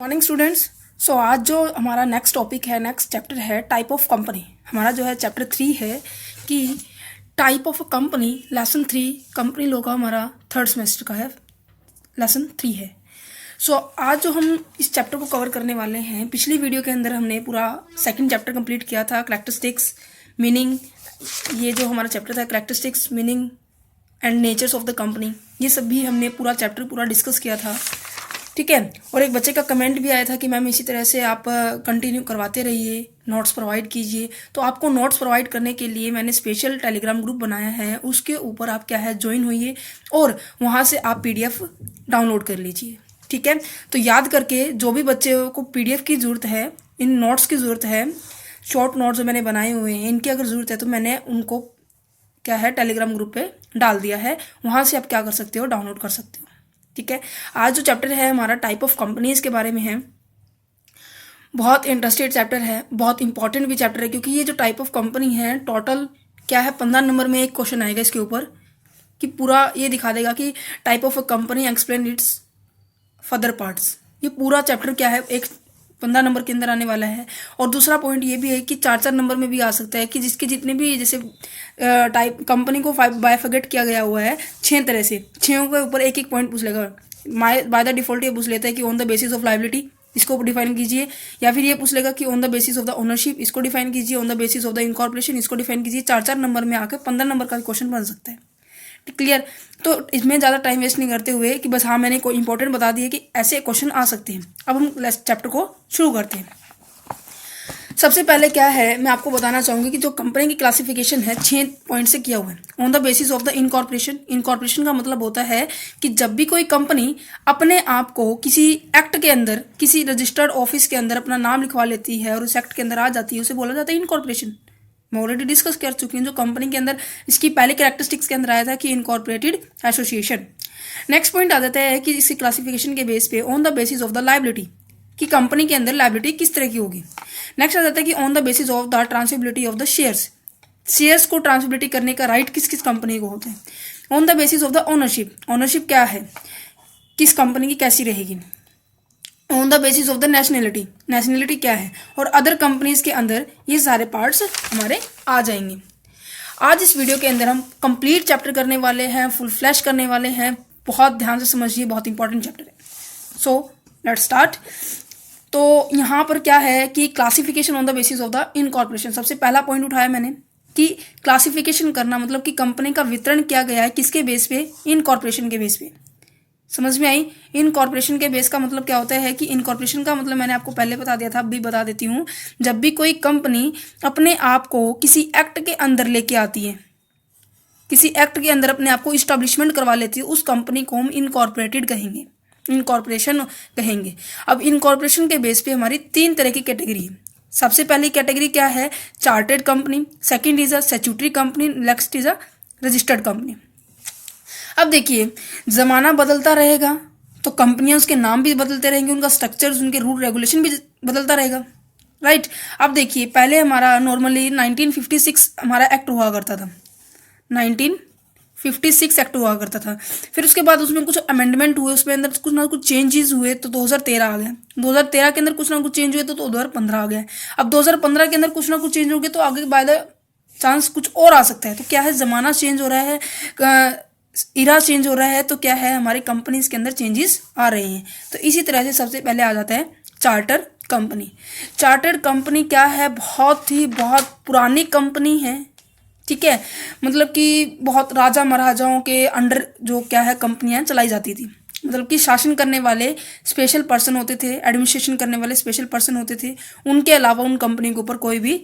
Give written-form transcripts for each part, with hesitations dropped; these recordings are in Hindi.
Morning students. सो आज जो हमारा नेक्स्ट टॉपिक है, नेक्स्ट चैप्टर है टाइप ऑफ कंपनी। हमारा जो है चैप्टर 3 है कि type of company, lesson 3 company law का हमारा थर्ड सेमेस्टर का है, लेसन 3 है। सो आज जो हम इस चैप्टर को कवर करने वाले हैं, पिछली वीडियो के अंदर हमने पूरा सेकंड चैप्टर कंप्लीट किया था, कैरेक्टरिस्टिक्स, मीनिंग। ये जो हमारा चैप्टर था characteristics, meaning and natures of the company, ये सब भी हमने पूरा चैप्टर पूरा डिस्कस किया था, ठीक है। और एक बच्चे का कमेंट भी आया था कि मैम इसी तरह से आप कंटिन्यू करवाते रहिए, नोट्स प्रोवाइड कीजिए। तो आपको नोट्स प्रोवाइड करने के लिए मैंने स्पेशल टेलीग्राम ग्रुप बनाया है, उसके ऊपर आप क्या है ज्वाइन होइए और वहाँ से आप पीडीएफ डाउनलोड कर लीजिए, ठीक है। तो याद करके जो भी बच्चे को पीडीएफ की ज़रूरत है, इन नोट्स की ज़रूरत है, शॉर्ट नोट्स जो मैंने बनाए हुए हैं, इनकी अगर ज़रूरत है तो मैंने उनको क्या है टेलीग्राम ग्रुप पे डाल दिया है, वहाँ से आप क्या कर सकते हो, डाउनलोड कर सकते हो, ठीक है। आज जो चैप्टर है हमारा टाइप ऑफ कंपनीज के बारे में है। बहुत इंटरेस्टेड चैप्टर है, बहुत इंपॉर्टेंट भी चैप्टर है, क्योंकि ये जो टाइप ऑफ कंपनी है टोटल क्या है 15 नंबर में एक क्वेश्चन आएगा इसके ऊपर, कि पूरा ये दिखा देगा कि type of a company explain it's further parts. ये पूरा चैप्टर क्या है एक 15 नंबर के अंदर आने वाला है। और दूसरा पॉइंट ये भी है कि 4-4 नंबर में भी आ सकता है, कि जिसके जितने भी जैसे टाइप कंपनी को बायफर्गेट किया गया हुआ है 6 तरह से, 6 के ऊपर एक एक पॉइंट पूछ लेगा। बाय द डिफॉल्ट ये पूछ लेता है कि on the basis of liability इसको डिफाइन कीजिए, या फिर ये पूछ लेगा कि on the basis of the ownership इसको डिफाइन कीजिए, on the basis of the incorporation इसको डिफाइन कीजिए। 4-4 नंबर में आकर 15 नंबर का क्वेश्चन बन सकता है, क्लियर। तो इसमें ज़्यादा टाइम वेस्ट नहीं करते हुए कि बस हाँ मैंने कोई इंपॉर्टेंट बता दिया कि ऐसे क्वेश्चन आ सकते हैं। अब हम चैप्टर को शुरू करते हैं। सबसे पहले क्या है मैं आपको बताना चाहूँगी कि जो कंपनी की क्लासिफिकेशन है 6 पॉइंट से किया हुआ है। On the basis of the incorporation, incorporation का मतलब होता है कि जब भी कोई कंपनी अपने आप को किसी एक्ट के अंदर, किसी रजिस्टर्ड ऑफिस के अंदर अपना नाम लिखवा लेती है और उस एक्ट के अंदर आ जाती है, उसे बोला जाता है इनकॉर्पोरेशन। मैं ऑलरेडी डिस्कस कर चुकी हूँ जो कंपनी के अंदर इसकी पहले कैरेक्टरिस्टिक्स के अंदर आया था कि इनकॉर्पोरेटेड एसोसिएशन। नेक्स्ट पॉइंट आ जाता है कि इसकी क्लासिफिकेशन के बेस पे on the basis of the liability, कि कंपनी के अंदर लायबिलिटी किस तरह की होगी। नेक्स्ट आ जाता है कि on the basis of the transferability of the shares, shares को ट्रांसफरेबिलिटी करने का राइट किस किस कंपनी को होता है। On the basis of the ownership, ownership क्या है, किस कंपनी की कैसी रहेगी। On the basis of the nationality, nationality क्या है, और अदर कंपनीज के अंदर ये सारे पार्ट्स हमारे आ जाएंगे। आज इस वीडियो के अंदर हम कंप्लीट चैप्टर करने वाले हैं, फुल फ्लैश करने वाले हैं। बहुत ध्यान से समझिए, बहुत इंपॉर्टेंट चैप्टर है। So let's start. तो यहाँ पर क्या है कि classification on the basis of the incorporation, सबसे पहला पॉइंट उठाया मैंने कि क्लासिफिकेशन करना मतलब कि कंपनी का वितरण किया गया है किसके बेस पे, इनकॉर्पोरेशन के बेस पे। समझ में आई। इनकॉर्पोरेशन के बेस का मतलब क्या होता है कि इनकॉर्पोरेशन का मतलब मैंने आपको पहले बता दिया था, अब भी बता देती हूँ। जब भी कोई कंपनी अपने आप को किसी एक्ट के अंदर लेके आती है, किसी एक्ट के अंदर अपने आप को इस्टेब्लिशमेंट करवा लेती है, उस कंपनी को हम इनकॉर्पोरेटेड कहेंगे, इनकॉर्पोरेशन कहेंगे। अब इनकॉर्पोरेशन के बेस पे हमारी 3 तरह की कैटेगरी है। सबसे पहली कैटेगरी क्या है, chartered company. Second is a statutory company. Next is a registered company. अब देखिए ज़माना बदलता रहेगा तो कंपनियां, उसके नाम भी बदलते रहेंगे, उनका स्ट्रक्चर्स, उनके रूल रेगुलेशन भी बदलता रहेगा, राइट। अब देखिए पहले हमारा नॉर्मली 1956 हमारा एक्ट हुआ करता था, 1956 एक्ट हुआ करता था। फिर उसके बाद उसमें कुछ अमेंडमेंट हुए, उसमें अंदर कुछ ना कुछ चेंजेस हुए तो 2013 आ गया। 2013 के अंदर कुछ ना कुछ चेंज हुए तो 2015 आ गया। अब 2015 के अंदर कुछ ना कुछ चेंज हो गया तो आगे बाय द चांस कुछ और आ सकता है। तो क्या है, ज़माना चेंज हो रहा है, इरा चेंज हो रहा है, तो क्या है हमारी कंपनीज के अंदर चेंजेस आ रहे हैं। तो इसी तरह से सबसे पहले आ जाता है चार्टर कंपनी। चार्टर्ड कंपनी क्या है, बहुत पुरानी कंपनी है, ठीक है। मतलब कि बहुत राजा महाराजाओं के अंडर जो क्या है कंपनियां चलाई जाती थी, मतलब कि शासन करने वाले स्पेशल पर्सन होते थे, एडमिनिस्ट्रेशन करने वाले स्पेशल पर्सन होते थे। उनके अलावा उन कंपनी के ऊपर कोई भी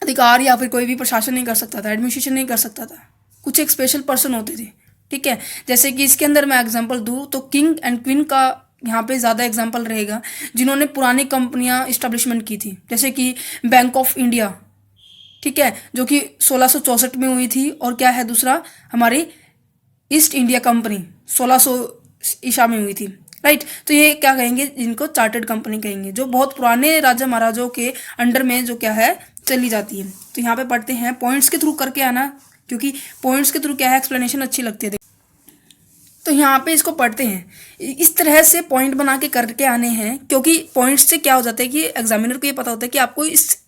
अधिकार या फिर कोई भी प्रशासन नहीं कर सकता था, एडमिनिस्ट्रेशन नहीं कर सकता था। कुछ एक स्पेशल पर्सन होते थे, ठीक है। जैसे कि इसके अंदर मैं एग्जांपल दूं तो किंग एंड क्वीन का यहाँ पे ज़्यादा एग्जांपल रहेगा, जिन्होंने पुरानी कंपनियां इस्टेब्लिशमेंट की थी, जैसे कि बैंक ऑफ इंडिया, ठीक है, जो कि 1664 में हुई थी। और क्या है दूसरा, हमारी ईस्ट इंडिया कंपनी 1600 ईसा में हुई थी, राइट। तो ये क्या कहेंगे, जिनको चार्टर्ड कंपनी कहेंगे, जो बहुत पुराने राजा महाराजाओं के अंडर में जो क्या है चली जाती है। तो यहाँ पे पढ़ते हैं, पॉइंट्स के थ्रू करके आना, क्योंकि पॉइंट्स के थ्रू क्या है एक्सप्लेनेशन अच्छी लगती है। तो यहाँ पे इसको पढ़ते हैं। इस तरह से पॉइंट बना के करके आने हैं, क्योंकि पॉइंट्स से क्या हो जाता है कि एग्जामिनर को ये पता होता है कि आपको इस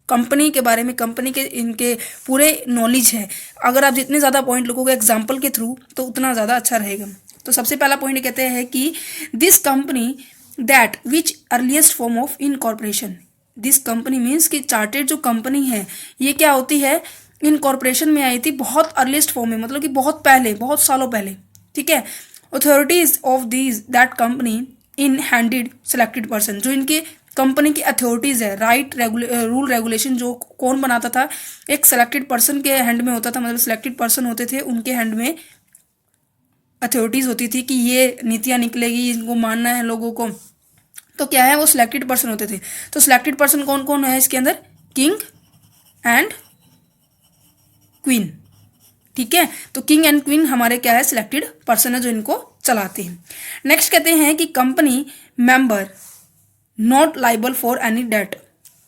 कंपनी के बारे में, कंपनी के इनके पूरे नॉलेज है। अगर आप जितने ज़्यादा पॉइंट लिखोगे एग्जाम्पल के थ्रू तो उतना ज़्यादा अच्छा रहेगा। तो सबसे पहला पॉइंट कहते हैं कि this company that which earliest form of incorporation. This company means कि चार्टेड जो कंपनी है ये क्या होती है, इनकॉर्पोरेशन में आई थी बहुत अर्लीस्ट फॉर्म में, मतलब कि बहुत पहले, बहुत सालों पहले। ठीक है। Authorities of these that company in handed selected person, जो इनके कंपनी की अथॉरिटीज है, राइट रूल रेगुलेशन जो कौन बनाता था, एक सेलेक्टेड पर्सन के हैंड में होता था, मतलब सेलेक्टेड पर्सन होते थे, उनके हैंड में अथॉरिटीज होती थी कि ये नीतियाँ निकलेगी, इनको मानना है लोगों को। तो क्या है, वो सिलेक्टेड पर्सन होते थे। तो सिलेक्टेड पर्सन कौन कौन है इसके अंदर, किंग एंड क्वीन। ठीक है। तो किंग एंड क्वीन हमारे क्या है, सिलेक्टेड पर्सन है जो इनको चलाते हैं। नेक्स्ट कहते हैं कि company member not liable for any debt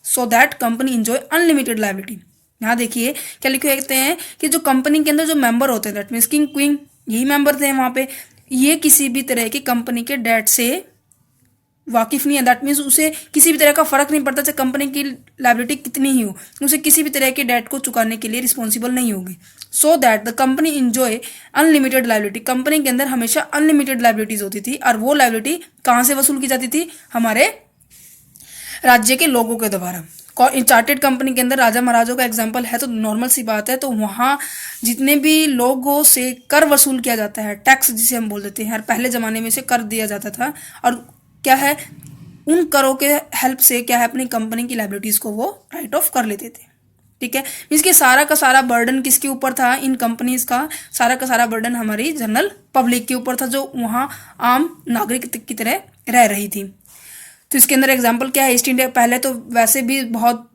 so that company enjoy unlimited liability. यहाँ देखिए क्या लिखे कहते हैं कि जो कंपनी के अंदर जो मेंबर होते हैं, दैट मीन्स किंग क्वीन यही मेंबर थे वहाँ पे, ये किसी भी तरह की कंपनी के डेट से वाकिफ नहीं है। दैट मीन्स उसे किसी भी तरह का फर्क नहीं पड़ता, चाहे कंपनी की लाइबिलिटी कितनी ही हो, उसे किसी भी तरह के डेट को चुकाने के लिए रिस्पॉन्सिबल नहीं होगी। So that the company enjoy unlimited liability. Company के अंदर हमेशा अनलिमिटेड लाइबिलिटीज होती थी, और वो लाइबिलिटी कहाँ से वसूल की जाती थी, हमारे राज्य के लोगों के द्वारा। चार्टेड कंपनी के अंदर राजा महाराजों का एग्जाम्पल है, तो नॉर्मल सी बात है। तो वहाँ जितने भी लोगों से कर वसूल किया जाता है, टैक्स जिसे हम बोल देते हैं, पहले ज़माने में से कर दिया जाता था, और क्या है, उन करों के हेल्प से क्या है, अपनी कंपनी की लाइबिलिटीज़ को वो राइट ऑफ कर लेते थे। ठीक है। इसके सारा का सारा बर्डन किसके ऊपर था, इन कंपनीज का सारा का सारा बर्डन हमारी जनरल पब्लिक के ऊपर था, जो वहाँ आम नागरिक की तरह रह रही थी। तो इसके अंदर एग्जाम्पल क्या है, ईस्ट इंडिया, पहले तो वैसे भी बहुत,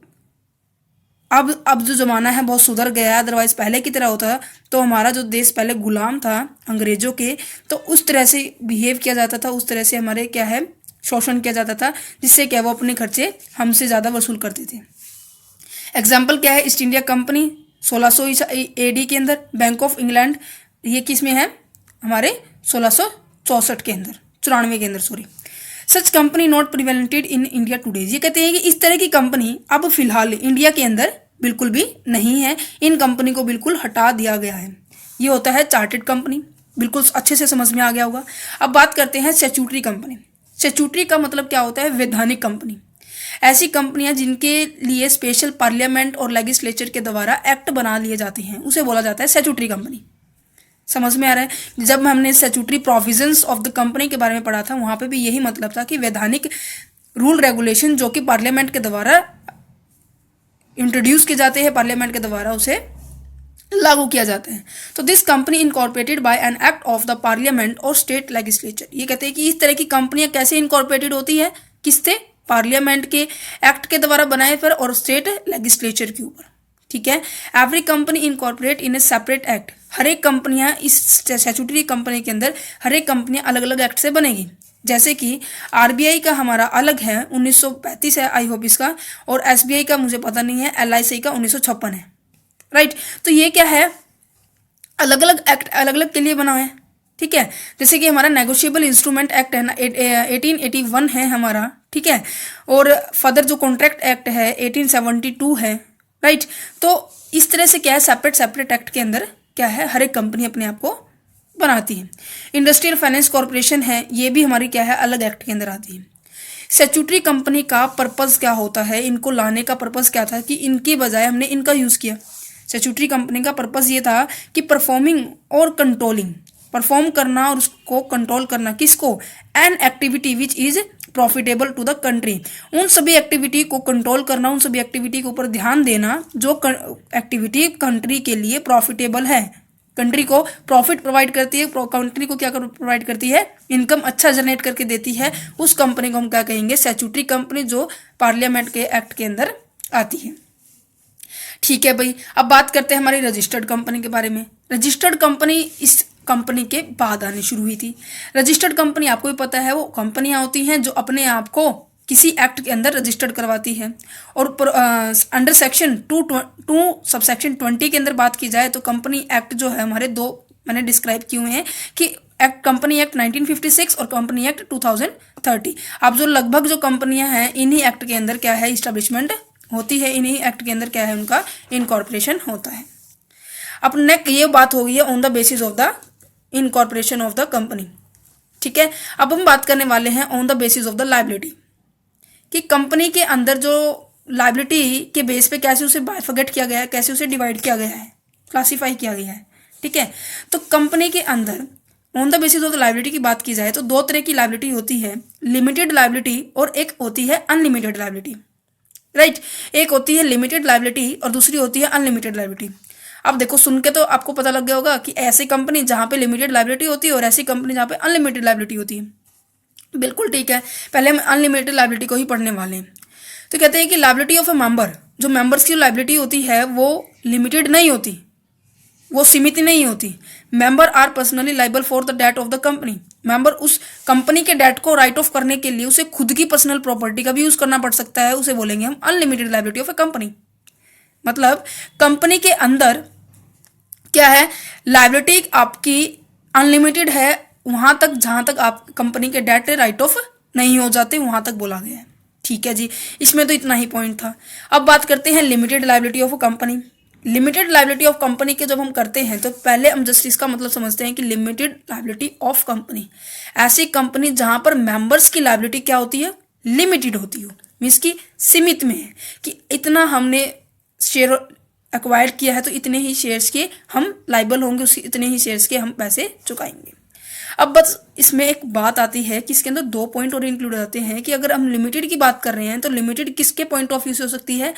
अब जो ज़माना है बहुत सुधर गया है, अदरवाइज पहले की तरह होता था तो हमारा जो देश पहले गुलाम था अंग्रेज़ों के, तो उस तरह से बिहेव किया जाता था, उस तरह से हमारे क्या है शोषण किया जाता था, जिससे क्या वो अपने खर्चे हमसे ज़्यादा वसूल करते थे। एग्जाम्पल क्या है, ईस्ट इंडिया कंपनी 1600 AD के अंदर, बैंक ऑफ इंग्लैंड ये किस में है, हमारे 1664 के अंदर, 94 के अंदर sorry. Such company not prevalented in India today. ये कहते हैं कि इस तरह की कंपनी अब फिलहाल इंडिया के अंदर बिल्कुल भी नहीं है, इन कंपनी को बिल्कुल हटा दिया गया है। ये होता है चार्टेड कंपनी, बिल्कुल अच्छे से समझ में आ गया होगा। अब बात करते हैं स्टैट्यूटरी कंपनी। स्टैट्यूटरी का मतलब क्या होता है, वैधानिक कंपनी। ऐसी कंपनियां जिनके लिए स्पेशल पार्लियामेंट और लेजिस्लेचर के द्वारा एक्ट बना लिए जाते हैं, उसे बोला जाता है स्टैट्यूटरी कंपनी। समझ में आ रहा है। जब हमने statutory provisions of the company के बारे में पढ़ा था, वहाँ पे भी यही मतलब था कि वैधानिक रूल रेगुलेशन जो कि पार्लियामेंट के द्वारा इंट्रोड्यूस किए जाते हैं, पार्लियामेंट के द्वारा उसे लागू किया जाता है। तो this company incorporated by an act of the parliament और स्टेट लेजिस्लेचर। ये कहते हैं कि इस तरह की कंपनियां कैसे इनकॉर्पोरेटेड होती है, किससे, पार्लियामेंट के एक्ट के द्वारा बनाए पर और स्टेट लेजिस्लेचर के ऊपर। ठीक है। Every company incorporate in a separate act. हर एक कंपनियां इस स्टैट्यूटरी कंपनी के अंदर हर एक कंपनियां अलग अलग एक्ट से बनेगी। जैसे कि आरबीआई का हमारा अलग है, 1935 है आई होप इसका, और एसबीआई का मुझे पता नहीं है, एलआईसी का 1956 है। राइट। तो ये क्या है, अलग अलग एक्ट अलग अलग के लिए बना है। ठीक है। जैसे कि हमारा नेगोशिएबल इंस्ट्रूमेंट एक्ट है ना, 1881 है हमारा। ठीक है। और फर्दर जो कॉन्ट्रैक्ट एक्ट है 1872 है। राइट। तो इस तरह से क्या है, सेपरेट सेपरेट एक्ट के अंदर क्या है, हर एक कंपनी अपने आप को बनाती है। इंडस्ट्रियल फाइनेंस कॉर्पोरेशन है, ये भी हमारी क्या है, अलग एक्ट के अंदर आती है। स्टैट्यूटरी कंपनी का पर्पस क्या होता है, इनको लाने का पर्पस क्या था कि इनके बजाय हमने इनका यूज़ किया। स्टैट्यूटरी कंपनी का पर्पस ये था कि परफॉर्मिंग और कंट्रोलिंग, परफॉर्म करना और उसको कंट्रोल करना, किसको, an activity which is profitable to the country. उन सभी एक्टिविटी को कंट्रोल करना, उन सभी एक्टिविटी के ऊपर ध्यान देना जो एक्टिविटी कंट्री के लिए प्रॉफिटेबल है, कंट्री को प्रॉफिट प्रोवाइड करती है, कंट्री को क्या प्रोवाइड करती है, इनकम अच्छा जनरेट करके देती है। उस कंपनी को हम क्या कहेंगे, स्टैट्यूटरी कंपनी, जो पार्लियामेंट के एक्ट के अंदर आती है। ठीक है भाई। अब बात करते हैं हमारी रजिस्टर्ड कंपनी के बारे में। रजिस्टर्ड कंपनी इस कंपनी के बाद आनी शुरू हुई थी। रजिस्टर्ड कंपनी आपको भी पता है, वो कंपनियां होती हैं जो अपने आप को किसी एक्ट के अंदर रजिस्टर्ड करवाती है। और अंडर सेक्शन 2 सबसेक्शन 20 के अंदर बात की जाए तो कंपनी एक्ट जो है हमारे दो मैंने डिस्क्राइब किए हुए हैं कि एक्ट, कंपनी एक्ट 1956 और कंपनी एक्ट 2030। अब जो लगभग जो कंपनियां हैं इन्हीं एक्ट के अंदर क्या है इस्टेब्लिशमेंट होती है, इन्हीं एक्ट के अंदर क्या है उनका इनकॉर्पोरेशन होता है। अब नेक्स्ट ये बात हो गई है on the basis of the incorporation of the company. ठीक है, अब हम बात करने वाले हैं on the basis of the liability, कि कंपनी के अंदर जो लायबिलिटी के बेस पे कैसे उसे बाइफर्केट किया गया है, कैसे उसे डिवाइड किया गया है, क्लासीफाई किया गया है। ठीक है, तो कंपनी के अंदर on the basis of the liability की बात की जाए तो दो तरह की लायबिलिटी होती है, लिमिटेड लायबिलिटी और एक होती है अनलिमिटेड लायबिलिटी। राइट, एक होती है लिमिटेड लायबिलिटी और दूसरी होती है अनलिमिटेड लायबिलिटी। अब देखो, सुन के तो आपको पता लग गया होगा कि ऐसी कंपनी जहां पे लिमिटेड लायबिलिटी होती है और ऐसी कंपनी जहां पे अनलिमिटेड लायबिलिटी होती है। बिल्कुल ठीक है, पहले हम अनलिमिटेड लायबिलिटी को ही पढ़ने वाले हैं। तो कहते हैं कि लायबिलिटी ऑफ ए मेंबर, जो मेंबर्स की लायबिलिटी होती है वो लिमिटेड नहीं होती, वो सीमित नहीं होती। Member are personally liable for the debt of the company, member उस कंपनी के डेट को राइट ऑफ करने के लिए उसे खुद की पर्सनल प्रॉपर्टी का भी यूज करना पड़ सकता है, उसे बोलेंगे हम unlimited liability of A company. मतलब कंपनी के अंदर क्या है, लायबिलिटी आपकी अनलिमिटेड है वहां तक जहां तक आप कंपनी के डेट राइट ऑफ नहीं हो जाते, वहां तक बोला गया है। ठीक है जी, इसमें तो इतना ही पॉइंट था। अब बात करते हैं limited liability of company. Limited liability of company के जब हम करते हैं तो पहले हम जस्ट इसका मतलब समझते हैं कि लिमिटेड लायबिलिटी ऑफ कंपनी, ऐसी कंपनी जहां पर मेंबर्स की लायबिलिटी क्या होती है, लिमिटेड होती हो, मीन्स की सीमित में है कि इतना हमने शेयर एक्वायर किया है तो इतने ही शेयर्स के हम लाइबल होंगे, उसी इतने ही शेयर्स के हम पैसे चुकाएंगे। अब बस इसमें एक बात आती है कि इसके अंदर दो पॉइंट और इंक्लूड होते हैं कि अगर हम लिमिटेड की बात कर रहे हैं तो लिमिटेड किसके पॉइंट ऑफ व्यू से हो सकती है,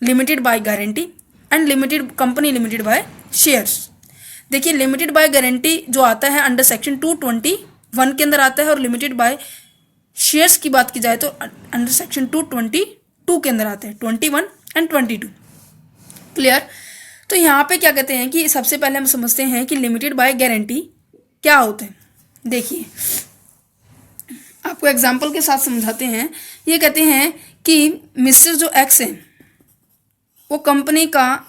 limited by guarantee and limited company limited by shares. देखिए, लिमिटेड बाय गारंटी जो आता है अंडर सेक्शन 221 के अंदर आता है और लिमिटेड बाय शेयर्स की बात की जाए तो अंडर सेक्शन 222 के अंदर आते हैं, 21 एंड 22। क्लियर। तो यहाँ पे क्या कहते हैं कि सबसे पहले हम समझते हैं कि लिमिटेड बाय गारंटी क्या होते हैं। देखिए, आपको एग्जांपल के साथ समझाते हैं। ये कहते हैं कि मिस्टर जो एक्स है वो कंपनी का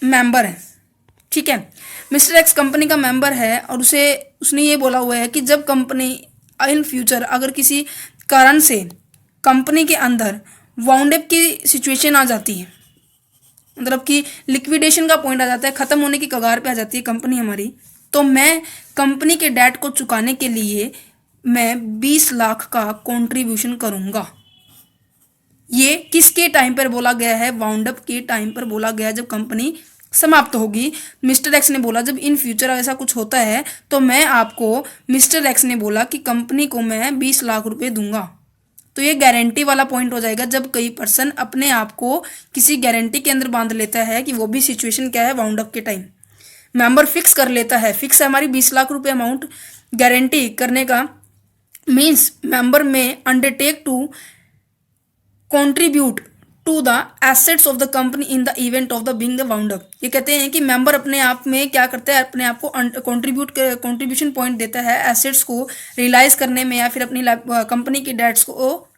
मेंबर है। ठीक है, मिस्टर एक्स कंपनी का मेंबर है और उसने ये बोला हुआ है कि जब कंपनी इन फ्यूचर अगर किसी कारण से कंपनी के अंदर वाउंड अप की सिचुएशन आ जाती है, मतलब कि लिक्विडेशन का पॉइंट आ जाता है, खत्म होने की कगार पे आ जाती है कंपनी हमारी, तो मैं कंपनी के डेट को चुकाने के लिए मैं 20 लाख का कंट्रीब्यूशन करूंगा। ये किसके टाइम पर बोला गया है, वाउंड अप के टाइम पर बोला गया है, जब कंपनी समाप्त होगी। मिस्टर एक्स ने बोला जब इन फ्यूचर ऐसा कुछ होता है तो मैं आपको, मिस्टर एक्स ने बोला कि कंपनी को मैं 20 लाख रुपए दूंगा। तो ये गारंटी वाला पॉइंट हो जाएगा जब कोई पर्सन अपने आप को किसी गारंटी के अंदर बांध लेता है, कि वो भी सिचुएशन क्या है, वाउंड अप के टाइम मेंबर फिक्स कर लेता है। फिक्स है हमारी 20 लाख रुपए अमाउंट, गारंटी करने का मीन्स मेंबर में undertake to contribute to the assets of the company in the event of the being the wound up. ये कहते हैं कि मेंबर अपने आप में क्या करता है, अपने आप को कंट्रीब्यूशन पॉइंट देता है एसेट्स को रियलाइज करने में, या फिर अपनी कंपनी की डेट्स को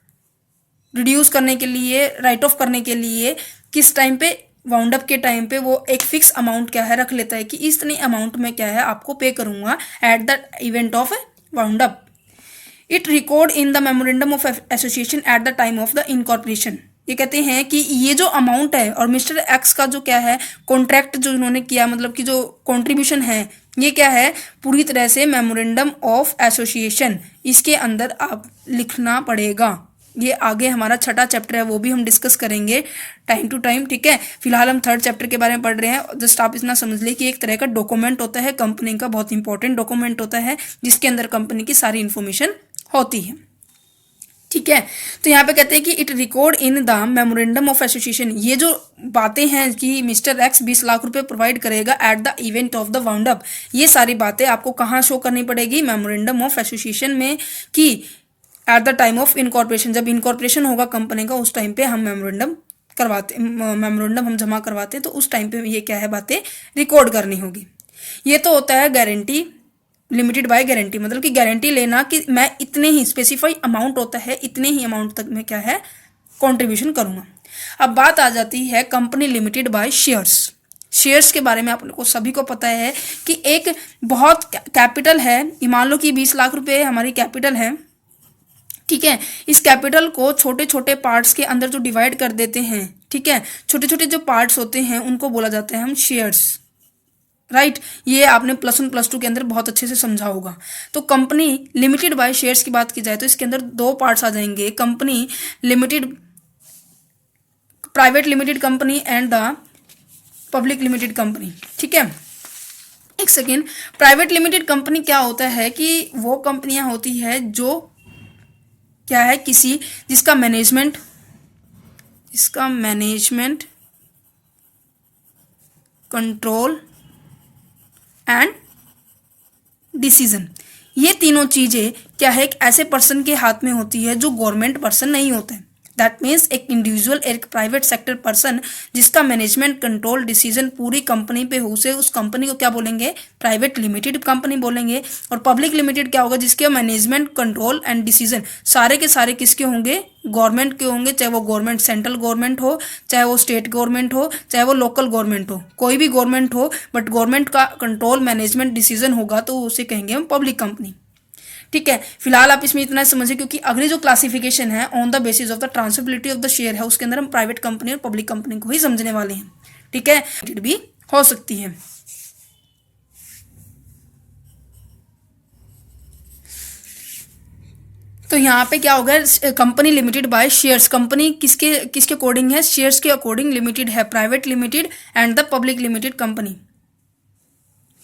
रिड्यूस करने के लिए, राइट ऑफ करने के लिए। किस टाइम पे, वाउंड अप के टाइम पे वो एक फिक्स अमाउंट क्या है रख लेता है कि इतने अमाउंट में क्या है आपको पे करूंगा at the event of wound up. It record in the memorandum of association at the time of the incorporation. ये कहते हैं कि ये जो अमाउंट है और मिस्टर एक्स का जो क्या है कॉन्ट्रैक्ट जो इन्होंने किया, मतलब कि जो कॉन्ट्रीब्यूशन है, ये क्या है, पूरी तरह से मेमोरेंडम ऑफ एसोसिएशन, इसके अंदर आप लिखना पड़ेगा। ये आगे हमारा छठा चैप्टर है, वो भी हम डिस्कस करेंगे टाइम टू टाइम। ठीक है, फिलहाल हम थर्ड चैप्टर के बारे में पढ़ रहे हैं। जस्ट आप इतना समझ ले कि एक तरह का डॉक्यूमेंट होता है कंपनी का, बहुत इंपॉर्टेंट डॉक्यूमेंट होता है जिसके अंदर कंपनी की सारी इंफॉर्मेशन होती है। ठीक है, तो यहाँ पे कहते हैं कि it record in the memorandum of association. ये जो बातें हैं कि मिस्टर एक्स 20 लाख रुपए प्रोवाइड करेगा at the event of the wound up, ये सारी बातें आपको कहाँ शो करनी पड़ेगी, मेमोरेंडम ऑफ एसोसिएशन में, कि at the time of incorporation, जब इनकॉर्पोरेशन होगा कंपनी का उस टाइम पे हम मेमोरेंडम हम जमा करवाते हैं, तो उस टाइम पे ये क्या है, बातें रिकॉर्ड करनी होगी। ये तो होता है गारंटी, लिमिटेड बाय गारंटी, मतलब कि गारंटी लेना कि मैं इतने ही स्पेसिफाई अमाउंट होता है, इतने ही अमाउंट तक मैं क्या है कंट्रीब्यूशन करूंगा। अब बात आ जाती है company limited by shares. Shares के बारे में आप लोग को सभी को पता है कि एक बहुत कैपिटल है, मान लो कि 20 लाख रुपए हमारी कैपिटल है, ठीक है। इस कैपिटल को छोटे छोटे पार्ट्स के अंदर जो डिवाइड कर देते हैं, ठीक है, छोटे छोटे जो पार्ट्स होते हैं उनको बोला जाता है हम शेयर्स, राइट। ये आपने +1 +2 के अंदर बहुत अच्छे से समझा होगा। तो कंपनी लिमिटेड बाय शेयर्स की बात की जाए तो इसके अंदर 2 पार्ट्स आ जाएंगे, company limited, private limited company and the public limited company, ठीक है। एक सेकेंड, प्राइवेट लिमिटेड कंपनी क्या होता है कि वो कंपनियां होती है जो क्या है, किसी जिसका मैनेजमेंट कंट्रोल एंड डिसीजन, ये तीनों चीजें क्या है, एक ऐसे पर्सन के हाथ में होती है जो गवर्नमेंट पर्सन नहीं होते हैं। दैट मीन्स एक इंडिविजुअल, एक प्राइवेट सेक्टर पर्सन जिसका मैनेजमेंट कंट्रोल डिसीजन पूरी कंपनी पे हो, उसे उस कंपनी को क्या बोलेंगे, प्राइवेट लिमिटेड कंपनी बोलेंगे। और पब्लिक लिमिटेड क्या होगा, जिसके मैनेजमेंट कंट्रोल एंड डिसीजन सारे के सारे किसके होंगे, गवर्नमेंट के होंगे, चाहे वो गवर्नमेंट सेंट्रल गवर्नमेंट हो, चाहे वो स्टेट गवर्नमेंट हो, चाहे वो लोकल गवर्नमेंट हो, कोई भी गवर्नमेंट हो, बट गवर्नमेंट का कंट्रोल मैनेजमेंट डिसीजन होगा तो उसे कहेंगे हम पब्लिक कंपनी, ठीक है। फिलहाल आप इसमें इतना समझिए, क्योंकि अगली जो क्लासिफिकेशन है on the basis of the transferability of the share है, उसके अंदर हम प्राइवेट कंपनी और पब्लिक कंपनी को ही समझने वाले हैं, ठीक है। भी हो सकती है। तो यहाँ पे क्या होगा, company limited by shares, company किसके किसके अकॉर्डिंग है, शेयर्स के अकॉर्डिंग लिमिटेड है, private limited and the public limited company,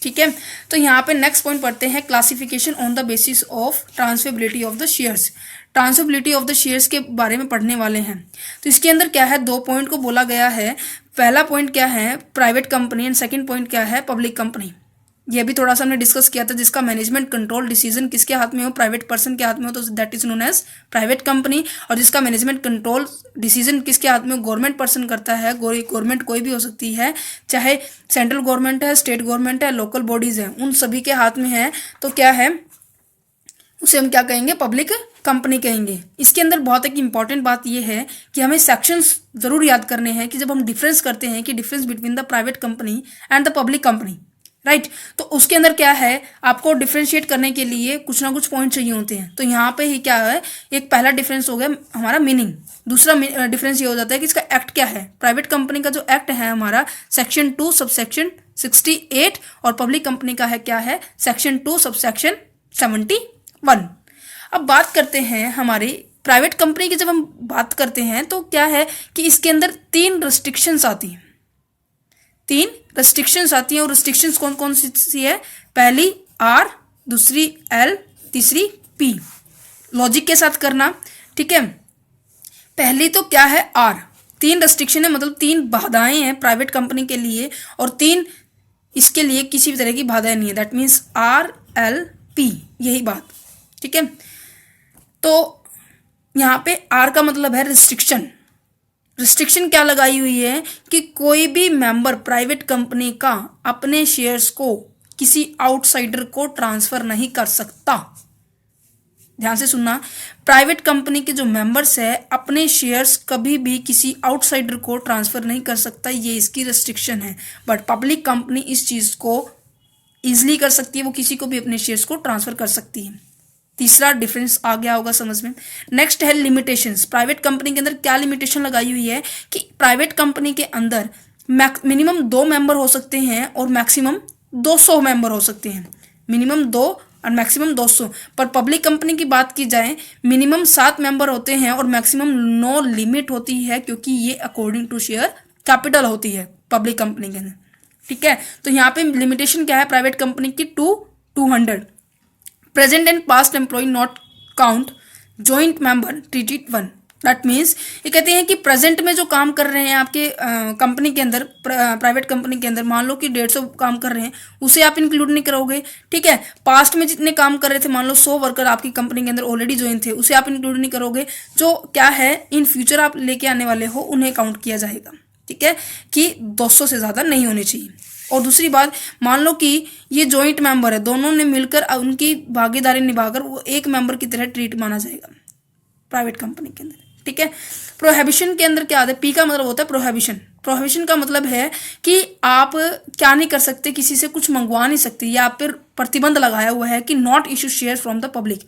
ठीक है। तो यहाँ पे नेक्स्ट पॉइंट पढ़ते हैं, classification on the basis of transferability of the shares. Transferability of the shares के बारे में पढ़ने वाले हैं। तो इसके अंदर क्या है, 2 पॉइंट को बोला गया है। पहला पॉइंट क्या है, private company, and second point क्या है, पब्लिक कंपनी। ये भी थोड़ा सा हमने डिस्कस किया था, जिसका मैनेजमेंट कंट्रोल डिसीजन किसके हाथ में हो, प्राइवेट पर्सन के हाथ में हो, तो that is known as private company. और जिसका मैनेजमेंट कंट्रोल डिसीजन किसके हाथ में, गवर्नमेंट पर्सन करता है। गवर्नमेंट कोई भी हो सकती है, चाहे सेंट्रल गवर्नमेंट है, स्टेट गवर्नमेंट है, लोकल बॉडीज है, उन सभी के हाथ में है। तो क्या है, उसे हम क्या कहेंगे, पब्लिक कंपनी कहेंगे। इसके अंदर बहुत एक इंपॉर्टेंट बात यह है कि हमें सेक्शंस जरूर याद करने हैं कि जब हम डिफरेंस करते हैं कि difference between the private company and the public company, right. तो उसके अंदर क्या है, आपको डिफ्रेंशिएट करने के लिए कुछ ना कुछ पॉइंट चाहिए होते हैं। तो यहाँ पे ही क्या है, एक पहला डिफरेंस हो गया हमारा मीनिंग। दूसरा डिफरेंस ये हो जाता है कि इसका एक्ट क्या है। प्राइवेट कंपनी का जो एक्ट है हमारा सेक्शन 2 सबसेक्शन 68, और पब्लिक कंपनी का है क्या है, सेक्शन 2 सबसेक्शन 71। अब बात करते हैं हमारी प्राइवेट कंपनी की। जब हम बात करते हैं तो क्या है कि इसके अंदर 3 रिस्ट्रिक्शंस आती हैं, 3 रेस्ट्रिक्शंस आती हैं। और रेस्ट्रिक्शंस कौन कौन सी है, पहली R, दूसरी L, तीसरी P। लॉजिक के साथ करना, ठीक है। पहली तो क्या है, R, 3 रेस्ट्रिक्शन है, मतलब 3 बाधाएं हैं प्राइवेट कंपनी के लिए, और 3 इसके लिए किसी भी तरह की बाधाएं नहीं है। That means R, L, P, यही बात, ठीक है। तो यहाँ पे R का मतलब है रिस्ट्रिक्शन। रिस्ट्रिक्शन क्या लगाई हुई है कि कोई भी मेंबर प्राइवेट कंपनी का अपने शेयर्स को किसी आउटसाइडर को ट्रांसफर नहीं कर सकता। ध्यान से सुनना, प्राइवेट कंपनी के जो मेंबर्स है अपने शेयर्स कभी भी किसी आउटसाइडर को ट्रांसफर नहीं कर सकता, ये इसकी रिस्ट्रिक्शन है। बट पब्लिक कंपनी इस चीज को इजिली कर सकती है, वो किसी को भी अपने शेयर्स को ट्रांसफर कर सकती है। तीसरा डिफरेंस आ गया होगा समझ में। नेक्स्ट है लिमिटेशंस। प्राइवेट कंपनी के अंदर क्या लिमिटेशन लगाई हुई है कि प्राइवेट कंपनी के अंदर मिनिमम 2 मेंबर हो सकते हैं और मैक्सिमम 200 मेंबर हो सकते हैं। मिनिमम 2 और मैक्सिमम 200। पर पब्लिक कंपनी की बात की जाए मिनिमम 7 मेंबर होते हैं और मैक्सिमम नो लिमिट होती है, क्योंकि ये अकॉर्डिंग टू शेयर कैपिटल होती है पब्लिक कंपनी के अंदर, ठीक है। तो यहाँ पे लिमिटेशन क्या है प्राइवेट कंपनी की, 200। Present and past employ not count, joint member treated 1। That means ये कहते हैं कि प्रेजेंट में जो काम कर रहे हैं आपके कंपनी के अंदर, प्राइवेट कंपनी के अंदर, मान लो कि 150 काम कर रहे हैं, उसे आप इंक्लूड नहीं करोगे, ठीक है। पास्ट में जितने काम कर रहे थे, मान लो 100 वर्कर आपकी कंपनी के अंदर ऑलरेडी ज्वाइन थे, उसे आप इंक्लूड नहीं करोगे। जो क्या है इन फ्यूचर आप लेके आने वाले हो उन्हें काउंट किया जाएगा, ठीक है, कि 200 से ज़्यादा नहीं होने चाहिए। और दूसरी बात, मान लो कि ये जॉइंट मेंबर है, दोनों ने मिलकर उनकी भागीदारी निभाकर वो एक मेंबर की तरह ट्रीट माना जाएगा प्राइवेट कंपनी के अंदर, ठीक है। प्रोहिबिशन के अंदर क्या आता है, पी का मतलब होता है प्रोहिबिशन। प्रोहिबिशन का मतलब है कि आप क्या नहीं कर सकते, किसी से कुछ मंगवा नहीं सकते, या आप पर प्रतिबंध लगाया हुआ है कि not issue share from the public.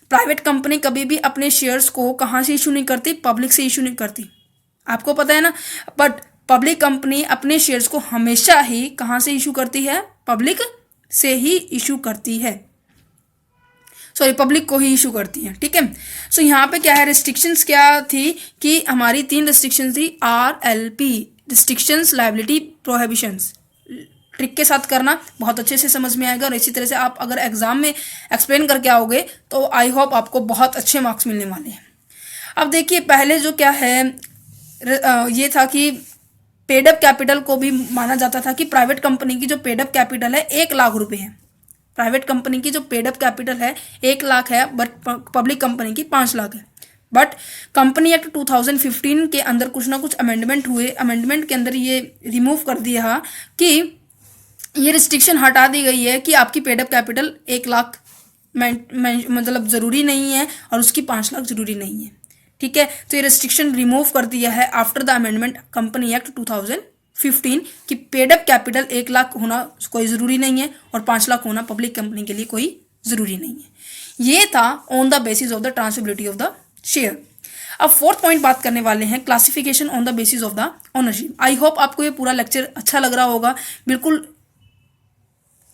Private company कभी भी अपने शेयर्स को कहाँ से इशू नहीं करती, पब्लिक से इशू नहीं करती, आपको पता है ना। बट पब्लिक कंपनी अपने शेयर्स को हमेशा ही कहाँ से इशू करती है, पब्लिक से ही इशू करती है, सॉरी पब्लिक को ही इशू करती है, ठीक है। सो यहाँ पे क्या है, रिस्ट्रिक्शंस क्या थी कि हमारी 3 रिस्ट्रिक्शंस थी, RLP, restrictions, liability, prohibitions. Trick के साथ करना बहुत अच्छे से समझ में आएगा, और इसी तरह से आप अगर एग्जाम में एक्सप्लेन करके आओगे तो आई होप आपको बहुत अच्छे मार्क्स मिलने वाले हैं। अब देखिए पहले जो क्या है ये था कि पेडअप कैपिटल को भी माना जाता था कि प्राइवेट कंपनी की जो पेडअप कैपिटल है 1 लाख रुपए है। प्राइवेट कंपनी की जो पेडअप कैपिटल है 1 लाख है, बट पब्लिक कंपनी की 5 लाख है। बट कंपनी एक्ट 2015 के अंदर कुछ ना कुछ अमेंडमेंट हुए, अमेंडमेंट के अंदर ये रिमूव कर दिया कि ये रिस्ट्रिक्शन हटा दी गई है कि आपकी पेडअप कैपिटल 1 लाख मतलब ज़रूरी नहीं है और उसकी 5 लाख ज़रूरी नहीं है, ठीक है। तो ये रिस्ट्रिक्शन रिमूव कर दिया है after the amendment company act 2015 कि पेडअप कैपिटल 1 लाख होना कोई ज़रूरी नहीं है और 5 लाख होना पब्लिक कंपनी के लिए कोई ज़रूरी नहीं है। ये था on the basis of the transferability of the share. अब 4th पॉइंट बात करने वाले हैं, classification on the basis of the ownership. I hope आपको ये पूरा लेक्चर अच्छा लग रहा होगा, बिल्कुल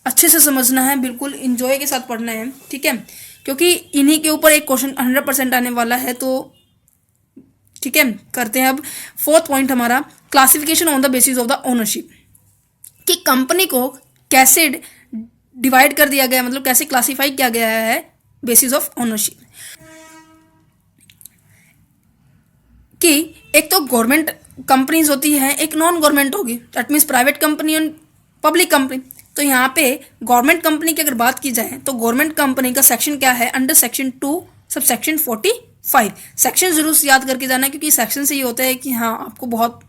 अच्छे से समझना है, बिल्कुल इंजॉय के साथ पढ़ना है, ठीक है, क्योंकि इन्हीं के ऊपर एक क्वेश्चन 100% आने वाला है। तो ठीक है, करते हैं अब 4th पॉइंट हमारा, classification on the basis of the ownership, कि कंपनी को कैसे डिवाइड कर दिया गया, मतलब कैसे क्लासिफाई किया गया है बेसिस ऑफ ओनरशिप। कि एक तो गवर्नमेंट कंपनीज होती हैं, एक नॉन गवर्नमेंट होगी, दैट मीन्स प्राइवेट कंपनी और पब्लिक कंपनी। तो यहाँ पे गवर्नमेंट कंपनी की अगर बात की जाए तो गवर्नमेंट कंपनी का सेक्शन क्या है, under section 2 sub section 45। Section जरूर याद करके जाना, क्योंकि सेक्शन से ये होता है कि हाँ आपको बहुत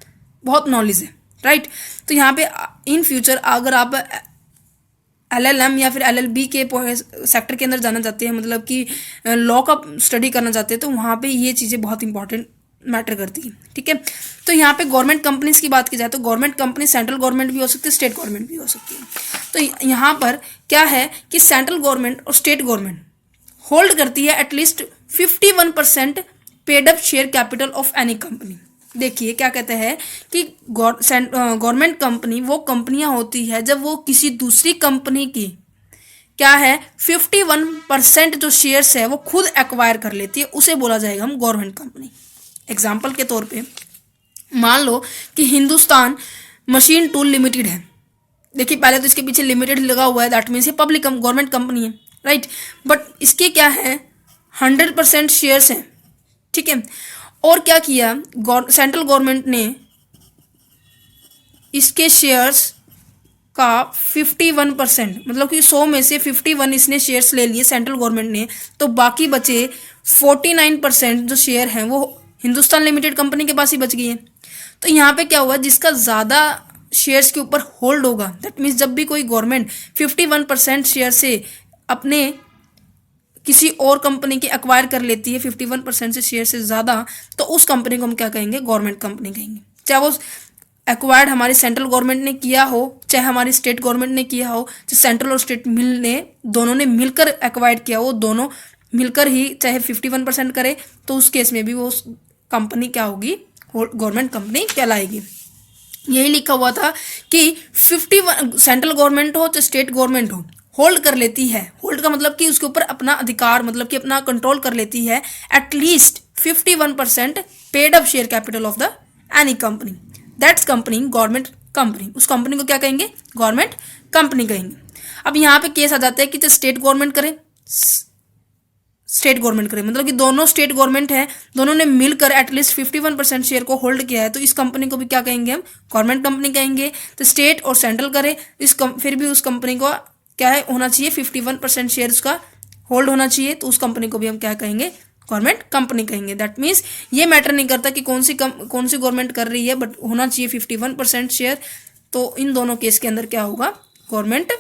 बहुत नॉलेज है, राइट। तो यहाँ पे इन फ्यूचर अगर आप LLM या फिर LLB के सेक्टर के अंदर जाना चाहते हैं, मतलब कि लॉ का स्टडी करना चाहते हैं, तो वहाँ पे ये चीज़ें बहुत इंपॉर्टेंट मैटर करती है, ठीक है। तो यहाँ पे गवर्नमेंट कंपनीज की बात की जाए तो गवर्नमेंट कंपनी सेंट्रल गवर्नमेंट भी हो सकती है, स्टेट गवर्नमेंट भी हो सकती है। तो यहाँ पर क्या है कि सेंट्रल गवर्नमेंट और स्टेट गवर्नमेंट होल्ड करती है at least 51% paid up share capital of any company. देखिए क्या कहते हैं कि गवर्नमेंट कंपनी वो कंपनियां होती है जब वो किसी दूसरी कंपनी की क्या है 51% जो शेयर्स है वो खुद एक्वायर कर लेती है, उसे बोला जाएगा हम गवर्नमेंट कंपनी। एग्जाम्पल के तौर पे मान लो कि हिंदुस्तान मशीन टूल लिमिटेड है। देखिए पहले तो इसके पीछे लिमिटेड लगा हुआ है, दैट मीन्स ये पब्लिक गवर्नमेंट कंपनी है, राइट। बट इसके क्या है 100% शेयर्स हैं, ठीक है। और क्या किया सेंट्रल गवर्नमेंट ने इसके शेयर्स का 51%, मतलब कि 100 में से 51 इसने शेयर्स ले लिए सेंट्रल गवर्नमेंट ने, तो बाकी बचे 49% जो शेयर हैं वो हिंदुस्तान लिमिटेड कंपनी के पास ही बच गई है। तो यहाँ पे क्या हुआ, जिसका ज़्यादा शेयर्स के ऊपर होल्ड होगा, दैट मीन्स जब भी कोई गवर्नमेंट 51% शेयर से अपने किसी और कंपनी की एक्वायर कर लेती है 51% से शेयर से ज़्यादा, तो उस कंपनी को हम क्या कहेंगे, गवर्नमेंट कंपनी कहेंगे। चाहे वो एक्वायर्ड हमारी सेंट्रल गवर्नमेंट ने किया हो, चाहे हमारी स्टेट गवर्नमेंट ने किया हो, चाहे सेंट्रल और स्टेट दोनों ने मिलकर एक्वायर किया हो, दोनों मिलकर ही चाहे 51% करे, तो उस केस में भी वो कंपनी क्या होगी, गवर्नमेंट कंपनी कहलाएगी। यही लिखा हुआ था कि 51 सेंट्रल गवर्नमेंट हो चाहे स्टेट गवर्नमेंट हो, होल्ड कर लेती है। होल्ड का मतलब कि उसके ऊपर अपना अधिकार, मतलब कि अपना कंट्रोल कर लेती है at least 51% paid up share capital of the any company, that's company government company. उस कंपनी को क्या कहेंगे, गवर्नमेंट कंपनी कहेंगे। अब यहाँ पे केस आ जाता है कि चाहे स्टेट गवर्नमेंट करे, स्टेट गवर्नमेंट करे, मतलब कि दोनों स्टेट गवर्नमेंट है, दोनों ने मिलकर एटलीस्ट 51% शेयर को होल्ड किया है, तो इस कंपनी को भी क्या कहेंगे, हम गवर्नमेंट कंपनी कहेंगे। तो स्टेट और सेंट्रल करे फिर भी उस कंपनी को क्या है होना चाहिए 51% शेयर उसका होल्ड होना चाहिए, तो उस कंपनी को भी हम क्या कहेंगे, गवर्नमेंट कंपनी कहेंगे। दैट मीन्स ये मैटर नहीं करता कि कौन सी गवर्नमेंट कर रही है, बट होना चाहिए 51% शेयर। तो इन दोनों केस के अंदर क्या होगा, गवर्नमेंट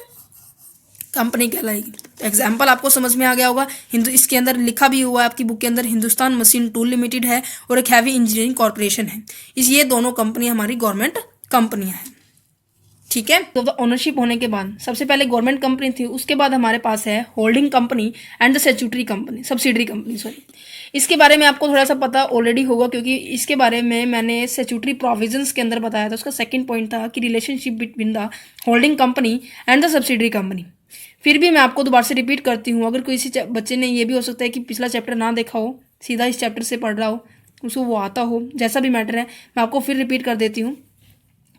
कंपनी कहलाएगी। एग्जाम्पल आपको समझ में आ गया होगा। इसके अंदर लिखा भी हुआ है आपकी बुक के अंदर, हिंदुस्तान मशीन टूल लिमिटेड है और एक हैवी इंजीनियरिंग कॉर्पोरेशन है। ये दोनों कंपनी हमारी गवर्नमेंट कंपनियां हैं। ठीक है, तो ओनरशिप होने के बाद सबसे पहले गवर्नमेंट कंपनी थी, उसके बाद हमारे पास है holding company and the statutory company, subsidiary company sorry. इसके बारे में आपको थोड़ा सा पता ऑलरेडी होगा, क्योंकि इसके बारे में मैंने स्टैट्यूटरी प्रोविजंस के अंदर बताया था। उसका सेकंड पॉइंट था कि relationship between the holding company and the subsidiary company. फिर भी मैं आपको दोबारा से रिपीट करती हूँ, अगर किसी बच्चे ने, ये भी हो सकता है कि पिछला चैप्टर ना देखा हो, सीधा इस चैप्टर से पढ़ रहा हो, उसको वो आता हो, जैसा भी मैटर है, मैं आपको फिर रिपीट कर देती हूँ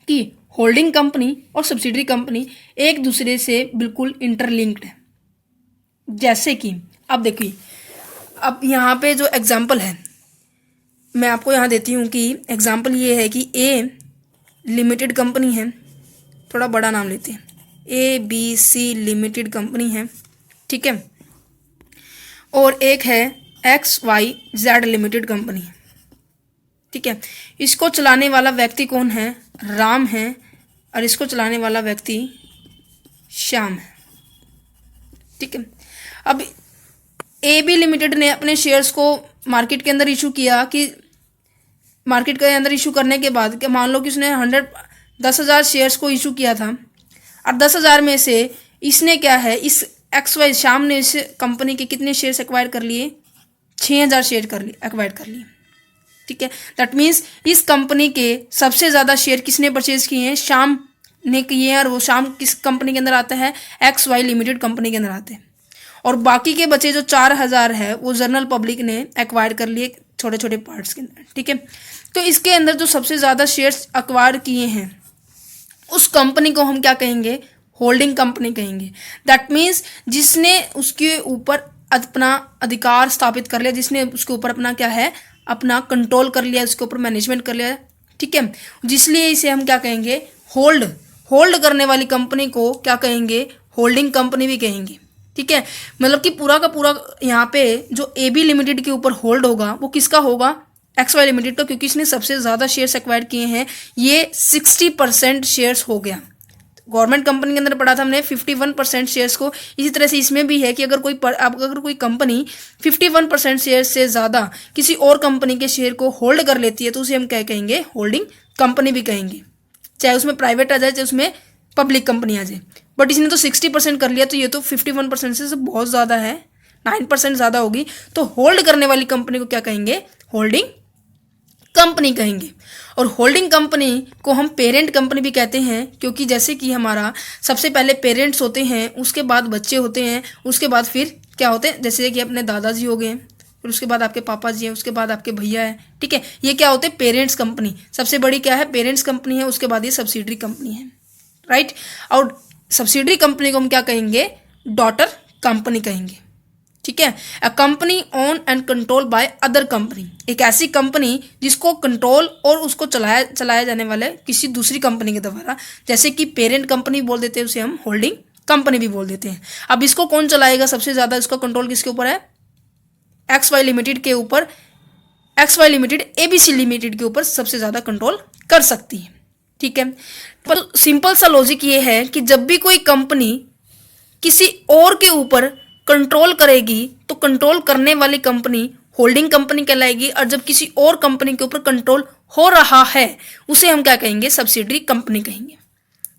कि होल्डिंग कंपनी और सब्सिडरी कंपनी एक दूसरे से बिल्कुल इंटरलिंक्ड है। जैसे कि अब देखिए, अब यहाँ पे जो एग्जाम्पल है मैं आपको यहाँ देती हूँ कि एग्जाम्पल ये है कि ए लिमिटेड कंपनी है, थोड़ा बड़ा नाम लेते हैं, ABC लिमिटेड कंपनी है, ठीक है, और एक है XYZ लिमिटेड कंपनी, ठीक है। इसको चलाने वाला व्यक्ति कौन है? राम है, और इसको चलाने वाला व्यक्ति श्याम है, ठीक है। अब AB लिमिटेड ने अपने शेयर्स को मार्केट के अंदर इशू किया, कि मार्केट के अंदर इशू करने के बाद कि मान लो कि उसने 10,000 शेयर्स को इशू किया था, और 10,000 में से इसने क्या है, इस XY श्याम ने इस कंपनी के कितने शेयर्स एक्वायर कर लिए? 6,000 शेयर एक्वायर कर लिए, ठीक है। दैट मीन्स इस कंपनी के सबसे ज़्यादा शेयर किसने परचेज किए हैं? श्याम ने किए हैं, और वो श्याम किस कंपनी के अंदर आता है? XY लिमिटेड कंपनी के अंदर आते हैं। और बाकी के बचे जो 4,000 है वो जनरल पब्लिक ने एक्वायर कर लिए छोटे छोटे पार्ट्स के अंदर, ठीक है। तो इसके अंदर जो सबसे ज़्यादा शेयर्स एक्वायर किए हैं उस कंपनी को हम क्या कहेंगे? होल्डिंग कंपनी कहेंगे। दैट मीन्स जिसने उसके ऊपर अपना अधिकार स्थापित कर लिया, जिसने उसके ऊपर अपना क्या है, अपना कंट्रोल कर लिया, उसके ऊपर मैनेजमेंट कर लिया, ठीक है। जिसलिए इसे हम क्या कहेंगे? होल्ड करने वाली कंपनी को क्या कहेंगे? होल्डिंग कंपनी भी कहेंगे, ठीक है। मतलब कि पूरा का पूरा यहाँ पे जो AB लिमिटेड के ऊपर होल्ड होगा वो किसका होगा? XY लिमिटेड का, क्योंकि इसने सबसे ज़्यादा शेयर्स एक्वायर किए हैं। ये 60% शेयर्स हो गया। गवर्नमेंट कंपनी के अंदर पढ़ा था हमने 51% शेयर्स को। इसी तरह से इसमें भी है कि अगर कोई कंपनी 51% शेयर से ज़्यादा किसी और कंपनी के शेयर को होल्ड कर लेती है तो उसे हम क्या कहेंगे? होल्डिंग कंपनी भी कहेंगे। चाहे उसमें प्राइवेट आ जाए, चाहे उसमें पब्लिक कंपनी आ जाए। बट इसने तो 60% कर लिया, तो ये तो 51% से बहुत ज़्यादा है, 9% ज़्यादा होगी। तो होल्ड करने वाली कंपनी को क्या कहेंगे? होल्डिंग कंपनी कहेंगे। और होल्डिंग कंपनी को हम पेरेंट कंपनी भी कहते हैं, क्योंकि जैसे कि हमारा सबसे पहले पेरेंट्स होते हैं, उसके बाद बच्चे होते हैं, उसके बाद फिर क्या होते हैं, जैसे कि अपने दादाजी हो गए, फिर उसके बाद आपके पापा जी हैं, उसके बाद आपके भैया हैं, ठीक है। ये क्या होते हैं? Parents company. सबसे बड़ी क्या है? पेरेंट्स कंपनी है। उसके बाद ये सब्सिडरी कंपनी है, राइट। और सब्सिडरी कंपनी को हम क्या कहेंगे? डॉटर कंपनी कहेंगे, ठीक है। A company own and control by other company, एक ऐसी कंपनी जिसको कंट्रोल और उसको चलाया जाने वाला है किसी दूसरी कंपनी के द्वारा। जैसे कि पेरेंट कंपनी बोल देते हैं, उसे हम होल्डिंग कंपनी भी बोल देते हैं। अब इसको कौन चलाएगा? सबसे ज़्यादा इसका कंट्रोल किसके ऊपर है? XY लिमिटेड के ऊपर। XY लिमिटेड ABC लिमिटेड के ऊपर सबसे ज़्यादा कंट्रोल कर सकती है, ठीक है। पर सिंपल सा लॉजिक ये है कि जब भी कोई कंपनी किसी और के ऊपर कंट्रोल करेगी तो कंट्रोल करने वाली कंपनी होल्डिंग कंपनी कहलाएगी, और जब किसी और कंपनी के ऊपर कंट्रोल हो रहा है उसे हम क्या कहेंगे? सब्सिडरी कंपनी कहेंगे।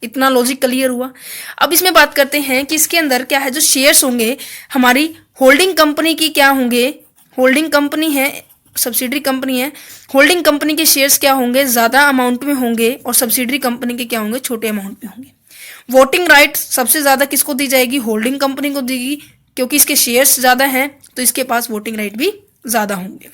इतना लॉजिक क्लियर हुआ। अब इसमें बात करते हैं कि इसके अंदर क्या है, जो शेयर्स होंगे हमारी होल्डिंग कंपनी की क्या होंगे? होल्डिंग कंपनी है, सब्सिडरी कंपनी है। होल्डिंग कंपनी के शेयर्स क्या होंगे? ज़्यादा अमाउंट में होंगे, और सब्सिडरी कंपनी के क्या होंगे? छोटे अमाउंट में होंगे। वोटिंग राइट सबसे ज़्यादा किसको दी जाएगी? होल्डिंग कंपनी को देगी, क्योंकि इसके शेयर्स ज़्यादा हैं तो इसके पास वोटिंग राइट भी ज़्यादा होंगे।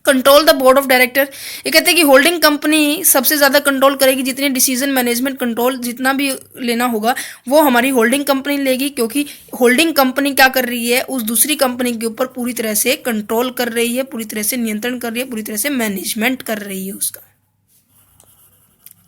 Control the board of director, ये कहते हैं कि होल्डिंग कंपनी सबसे ज़्यादा कंट्रोल करेगी, जितने डिसीजन मैनेजमेंट कंट्रोल जितना भी लेना होगा वो हमारी होल्डिंग कंपनी लेगी, क्योंकि होल्डिंग कंपनी क्या कर रही है? उस दूसरी कंपनी के ऊपर पूरी तरह से कंट्रोल कर रही है, पूरी तरह से नियंत्रण कर रही है, पूरी तरह से मैनेजमेंट कर रही है उसका,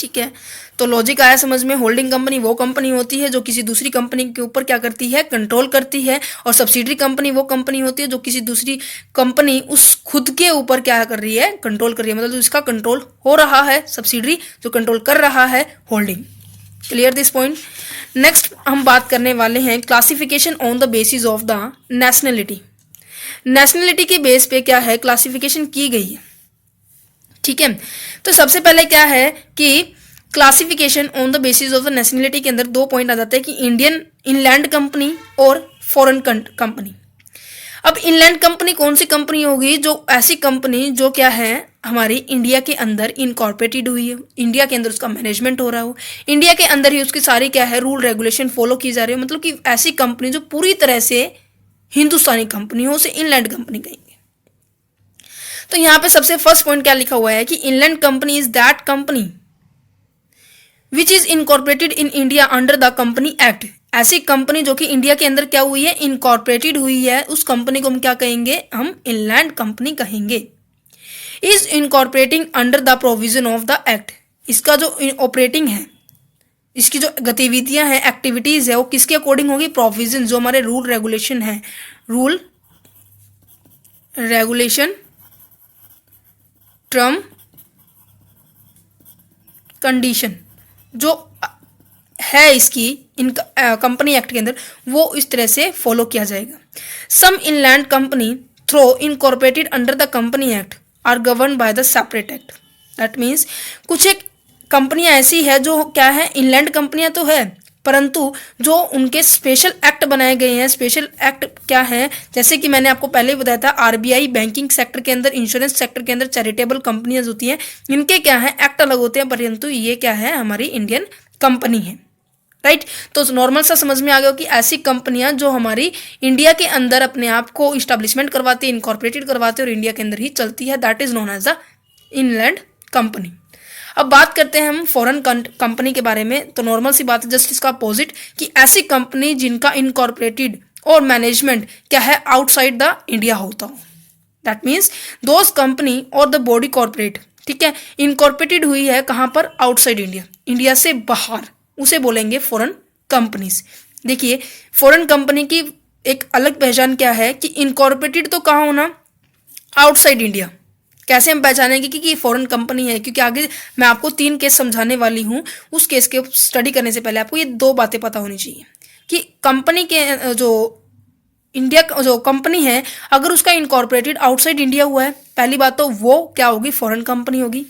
ठीक है। तो लॉजिक आया समझ में? होल्डिंग कंपनी वो कंपनी होती है जो किसी दूसरी कंपनी के ऊपर क्या करती है? कंट्रोल करती है। और सब्सिडरी कंपनी वो कंपनी होती है जो किसी दूसरी कंपनी उस खुद के ऊपर क्या कर रही है? कंट्रोल कर रही है। मतलब जो इसका कंट्रोल हो रहा है सब्सिडरी, जो कंट्रोल कर रहा है holding, clear this point. Next हम बात करने वाले हैं classification on the basis of the nationality. Nationality के बेस पे क्या है क्लासिफिकेशन की गई है, ठीक है। तो सबसे पहले क्या है कि classification on the basis of the nationality के अंदर 2 पॉइंट आ जाते हैं कि इंडियन इनलैंड कंपनी और फॉरेन कंपनी। अब इनलैंड कंपनी कौन सी कंपनी होगी, जो ऐसी कंपनी जो क्या है हमारी इंडिया के अंदर इनकॉर्पोरेटेड हुई है, इंडिया के अंदर उसका मैनेजमेंट हो रहा हो, इंडिया के अंदर ही उसकी सारी क्या है रूल रेगुलेशन फॉलो की जा रही है, मतलब कि ऐसी कंपनी जो पूरी तरह से हिंदुस्तानी कंपनी हो, उसे इनलैंड कंपनी कहेंगे। तो यहाँ पे सबसे फर्स्ट पॉइंट क्या लिखा हुआ है कि inland company is that company which is incorporated in India under the company act. ऐसी कंपनी जो कि इंडिया के अंदर क्या हुई है इनकॉर्पोरेटेड हुई है, उस कंपनी को हम क्या कहेंगे, हम इनलैंड कंपनी कहेंगे। Is incorporating under the provision of the act. इसका जो ऑपरेटिंग है, इसकी जो गतिविधियां हैं, एक्टिविटीज है, वो किसके अकॉर्डिंग होगी, प्रोविजन जो हमारे रूल रेगुलेशन है, रूल रेगुलेशन टर्म कंडीशन जो है इसकी इन कंपनी एक्ट के अंदर, वो इस तरह से फॉलो किया जाएगा। Some inland company through incorporated under the company act are govern by the separate act. That means कुछ एक कंपनियां ऐसी है जो क्या है इनलैंड कंपनियां तो है, परंतु जो उनके स्पेशल एक्ट बनाए गए हैं, स्पेशल एक्ट क्या है, जैसे कि मैंने आपको पहले ही बताया था, आरबीआई बैंकिंग सेक्टर के अंदर, इंश्योरेंस सेक्टर के अंदर चैरिटेबल कंपनियां होती हैं, इनके क्या है एक्ट अलग होते हैं, परंतु ये क्या है हमारी इंडियन कंपनी है, राइट। तो नॉर्मल सा समझ में आ गया कि ऐसी कंपनियां जो हमारी इंडिया के अंदर अपने आप को इस्टेब्लिशमेंट करवाती है, इनकॉर्पोरेटेड करवाती है और इंडिया के अंदर ही चलती है, that is known as the inland company. अब बात करते हैं हम फॉरेन कंपनी के बारे में। तो नॉर्मल सी बात है, जस्ट इसका अपोजिट, कि ऐसी कंपनी जिनका इनकॉर्पोरेटेड और मैनेजमेंट क्या है आउटसाइड द इंडिया होता हो। दैट मीन्स दोज कंपनी और द बॉडी कॉर्पोरेट, ठीक है, इनकॉर्पोरेटेड हुई है कहाँ पर, आउटसाइड इंडिया, इंडिया से बाहर, उसे बोलेंगे फॉरेन कंपनीज। देखिए फॉरेन कंपनी की एक अलग पहचान क्या है कि इनकॉर्पोरेटेड तो कहाँ होना, आउटसाइड इंडिया। कैसे हम पहचानेंगे कि फॉरेन कंपनी है, क्योंकि आगे मैं आपको 3 केस समझाने वाली हूँ। उस केस के स्टडी करने से पहले आपको ये 2 बातें पता होनी चाहिए कि कंपनी के जो इंडिया जो कंपनी है, अगर उसका इनकॉर्पोरेटेड आउटसाइड इंडिया हुआ है, पहली बात तो वो क्या होगी, फॉरेन कंपनी होगी।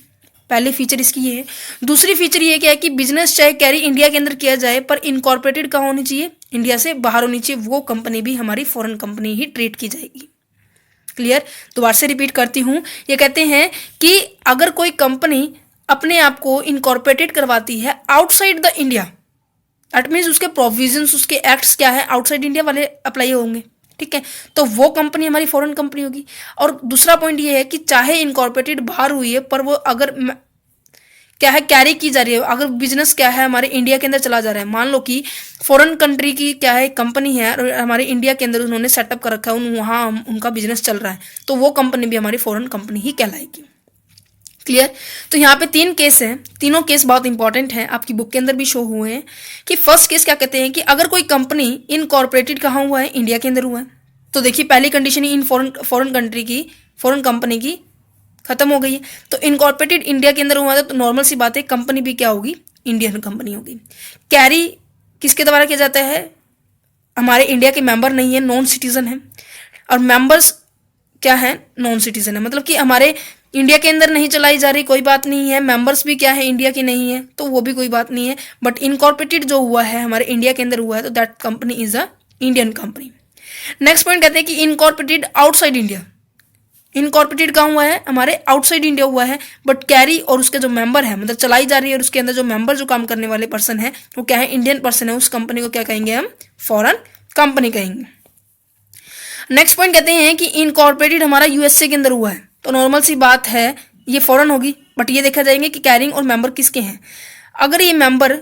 पहली फीचर इसकी ये है। दूसरी फीचर ये क्या है कि बिजनेस चाहे कैरी इंडिया के अंदर किया जाए, पर इनकॉर्पोरेटेड कहाँ होनी चाहिए, इंडिया से बाहर होनी चाहिए, वो कंपनी भी हमारी फॉरेन कंपनी ही ट्रीट की जाएगी। क्लियर। दोबारा से रिपीट करती हूँ, ये कहते हैं कि अगर कोई कंपनी अपने आप को इनकॉर्पोरेटेड करवाती है outside the India, that means उसके प्रोविजंस, उसके एक्ट्स क्या है आउटसाइड इंडिया वाले अप्लाई होंगे, ठीक है, तो वो कंपनी हमारी फॉरेन कंपनी होगी। और दूसरा पॉइंट ये है कि चाहे इनकॉर्पोरेटेड बाहर हुई है, पर वो अगर क्या है कैरी की जा रही है, अगर बिजनेस क्या है हमारे इंडिया के अंदर चला जा रहा है, मान लो कि फॉरेन कंट्री की क्या है कंपनी है और हमारे इंडिया के अंदर उन्होंने सेटअप कर रखा है, वहाँ उनका बिजनेस चल रहा है, तो वो कंपनी भी हमारी फॉरेन कंपनी ही कहलाएगी। क्लियर। तो यहाँ पे 3 केस हैं, तीनों केस बहुत इंपॉर्टेंट हैं, आपकी बुक के अंदर भी शो हुए हैं। कि फर्स्ट केस क्या कहते हैं कि अगर कोई कंपनी इनकॉर्पोरेटेड कहाँ हुआ है, इंडिया के अंदर हुआ है, तो देखिए पहली condition he in foreign country की, फॉरेन कंपनी की खत्म हो गई है। तो इनकॉर्पोरेटेड इंडिया के अंदर हुआ था, तो नॉर्मल सी बात है कंपनी भी क्या होगी, इंडियन कंपनी होगी। कैरी किसके द्वारा किया जाता है, हमारे इंडिया के मेंबर नहीं है, नॉन सिटीजन है, और मेंबर्स क्या है, नॉन सिटीजन है, मतलब कि हमारे इंडिया के अंदर नहीं चलाई जा रही, कोई बात नहीं है, मेंबर्स भी क्या है इंडिया की नहीं है, तो वो भी कोई बात नहीं है, बट इनकॉर्पोरेटेड जो हुआ है हमारे इंडिया के अंदर हुआ है, तो that company is a Indian company. Next point कहते हैं कि इनकॉर्पोरेटेड आउटसाइड इंडिया, इनकॉर्पोरेटेड कहाँ हुआ है, हमारे आउटसाइड इंडिया हुआ है, बट कैरी और उसके जो मेंबर है, मतलब चलाई जा रही है और उसके अंदर जो मेंबर जो काम करने वाले पर्सन है वो क्या है, इंडियन पर्सन है, उस कंपनी को क्या कहेंगे हम, फॉरेन कंपनी कहेंगे। नेक्स्ट पॉइंट कहते हैं कि इनकॉर्पोरेटेड हमारा यूएसए के अंदर हुआ है, तो नॉर्मल सी बात है ये फॉरेन होगी, बट ये देखा जाएंगे कि कैरिंग और मेंबर किसके हैं। अगर ये मेंबर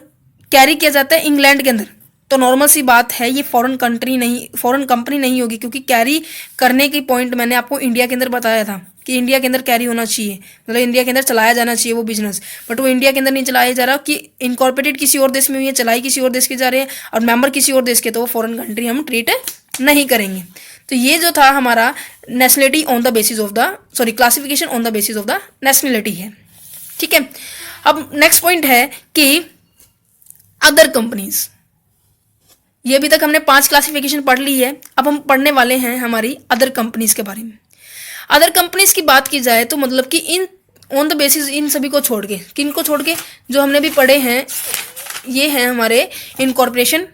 कैरी किया जाता है इंग्लैंड के अंदर, तो नॉर्मल सी बात है ये फॉरेन कंट्री नहीं, फॉरेन कंपनी नहीं होगी, क्योंकि कैरी करने की पॉइंट मैंने आपको इंडिया के अंदर बताया था कि इंडिया के अंदर कैरी होना चाहिए, मतलब इंडिया के अंदर चलाया जाना चाहिए वो बिजनेस, बट वो इंडिया के अंदर नहीं चलाया जा रहा, कि इनकॉर्पोरेटेड किसी और देश में हुई है, चलाई किसी और देश के जा रहे हैं, और मेंबर किसी और देश के, तो वो फॉरेन कंट्री हम ट्रीट नहीं करेंगे। तो ये जो था हमारा nationality on the basis of the, sorry classification on the basis of the nationality है, ठीक है। अब नेक्स्ट पॉइंट है कि अदर कंपनीज, ये अभी तक हमने 5 क्लासिफिकेशन पढ़ ली है। अब हम पढ़ने वाले हैं हमारी अदर कंपनीज के बारे में। अदर कंपनीज की बात की जाए तो मतलब कि इन ऑन द बेसिस इन सभी को छोड़ के, किन को छोड़ के, जो हमने भी पढ़े हैं ये हैं हमारे incorporation,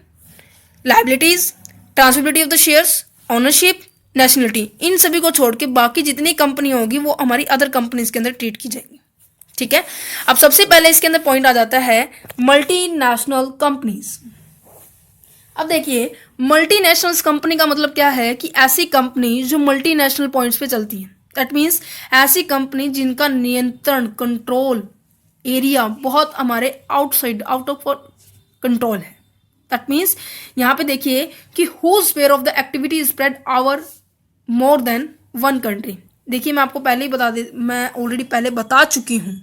liabilities, transferability of the shares, ownership, nationality, इन सभी को छोड़ के बाकी जितनी कंपनी होगी वो हमारी अदर कंपनीज के अंदर ट्रीट की जाएगी। ठीक है। अब सबसे पहले इसके अंदर पॉइंट आ जाता है मल्टीनेशनल कंपनीज। अब देखिए मल्टीनेशनल कंपनी का मतलब क्या है कि ऐसी कंपनी जो मल्टीनेशनल पॉइंट्स पे चलती है। दैट मीन्स ऐसी कंपनी जिनका नियंत्रण, कंट्रोल एरिया बहुत हमारे आउट ऑफ कंट्रोल है। दैट मीन्स यहाँ पे देखिए कि whose sphere of the activity spread over more than one country. देखिए मैं आपको पहले ही मैं ऑलरेडी पहले बता चुकी हूँ,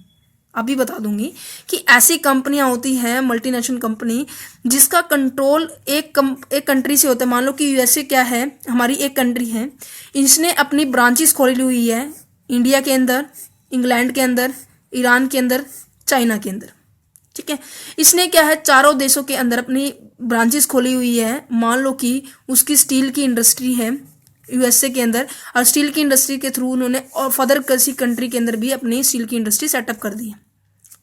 अभी बता दूंगी कि ऐसी कंपनियां होती हैं मल्टीनेशनल कंपनी जिसका कंट्रोल एक कंट्री से होता है। मान लो कि यूएसए क्या है, हमारी एक कंट्री है, इसने अपनी ब्रांचेस खोली हुई है इंडिया के अंदर, इंग्लैंड के अंदर, ईरान के अंदर, चाइना के अंदर। ठीक है। इसने क्या है चारों देशों के अंदर अपनी ब्रांचेस खोली हुई है। मान लो कि उसकी स्टील की इंडस्ट्री है यूएसए के अंदर, और स्टील की इंडस्ट्री के थ्रू उन्होंने और फर्दर किसी कंट्री के अंदर भी अपनी स्टील की इंडस्ट्री सेटअप कर दी है।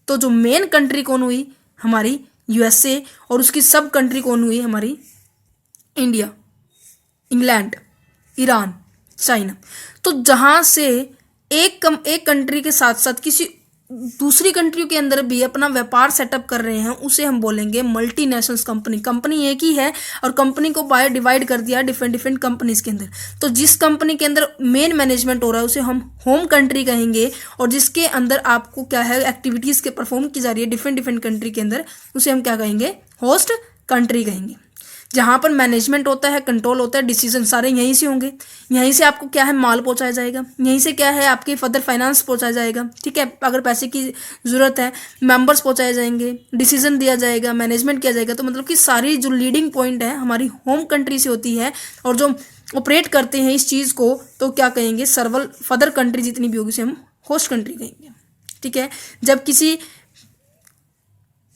तो जो मेन कंट्री कौन हुई, हमारी यूएसए, और उसकी सब कंट्री कौन हुई, हमारी इंडिया, इंग्लैंड, ईरान, चाइना। तो जहां से एक कंट्री के साथ साथ किसी दूसरी कंट्री के अंदर भी अपना व्यापार सेटअप कर रहे हैं उसे हम बोलेंगे मल्टीनेशनल कंपनी। कंपनी एक ही है और कंपनी को बाय डिवाइड कर दिया डिफरेंट कंपनीज के अंदर। तो जिस कंपनी के अंदर मेन मैनेजमेंट हो रहा है उसे हम होम कंट्री कहेंगे, और जिसके अंदर आपको क्या है एक्टिविटीज के परफॉर्म की जा रही है डिफरेंट कंट्री के अंदर, उसे हम क्या कहेंगे, होस्ट कंट्री कहेंगे। जहां पर मैनेजमेंट होता है, कंट्रोल होता है, डिसीजन सारे यहीं से होंगे। यहीं से आपको क्या है माल पहुंचाया जाएगा, यहीं से क्या है आपके फर्दर फाइनेंस पहुंचाया जाएगा। ठीक है। अगर पैसे की जरूरत है मेंबर्स पहुंचाए जाएंगे, डिसीजन दिया जाएगा, मैनेजमेंट किया जाएगा। तो मतलब कि सारी जो लीडिंग पॉइंट है हमारी होम कंट्री से होती है, और जो ऑपरेट करते हैं इस चीज़ को तो क्या कहेंगे, सर्वल फर्दर कंट्री जितनी भी होगी उसे हम होस्ट कंट्री कहेंगे। ठीक है। जब किसी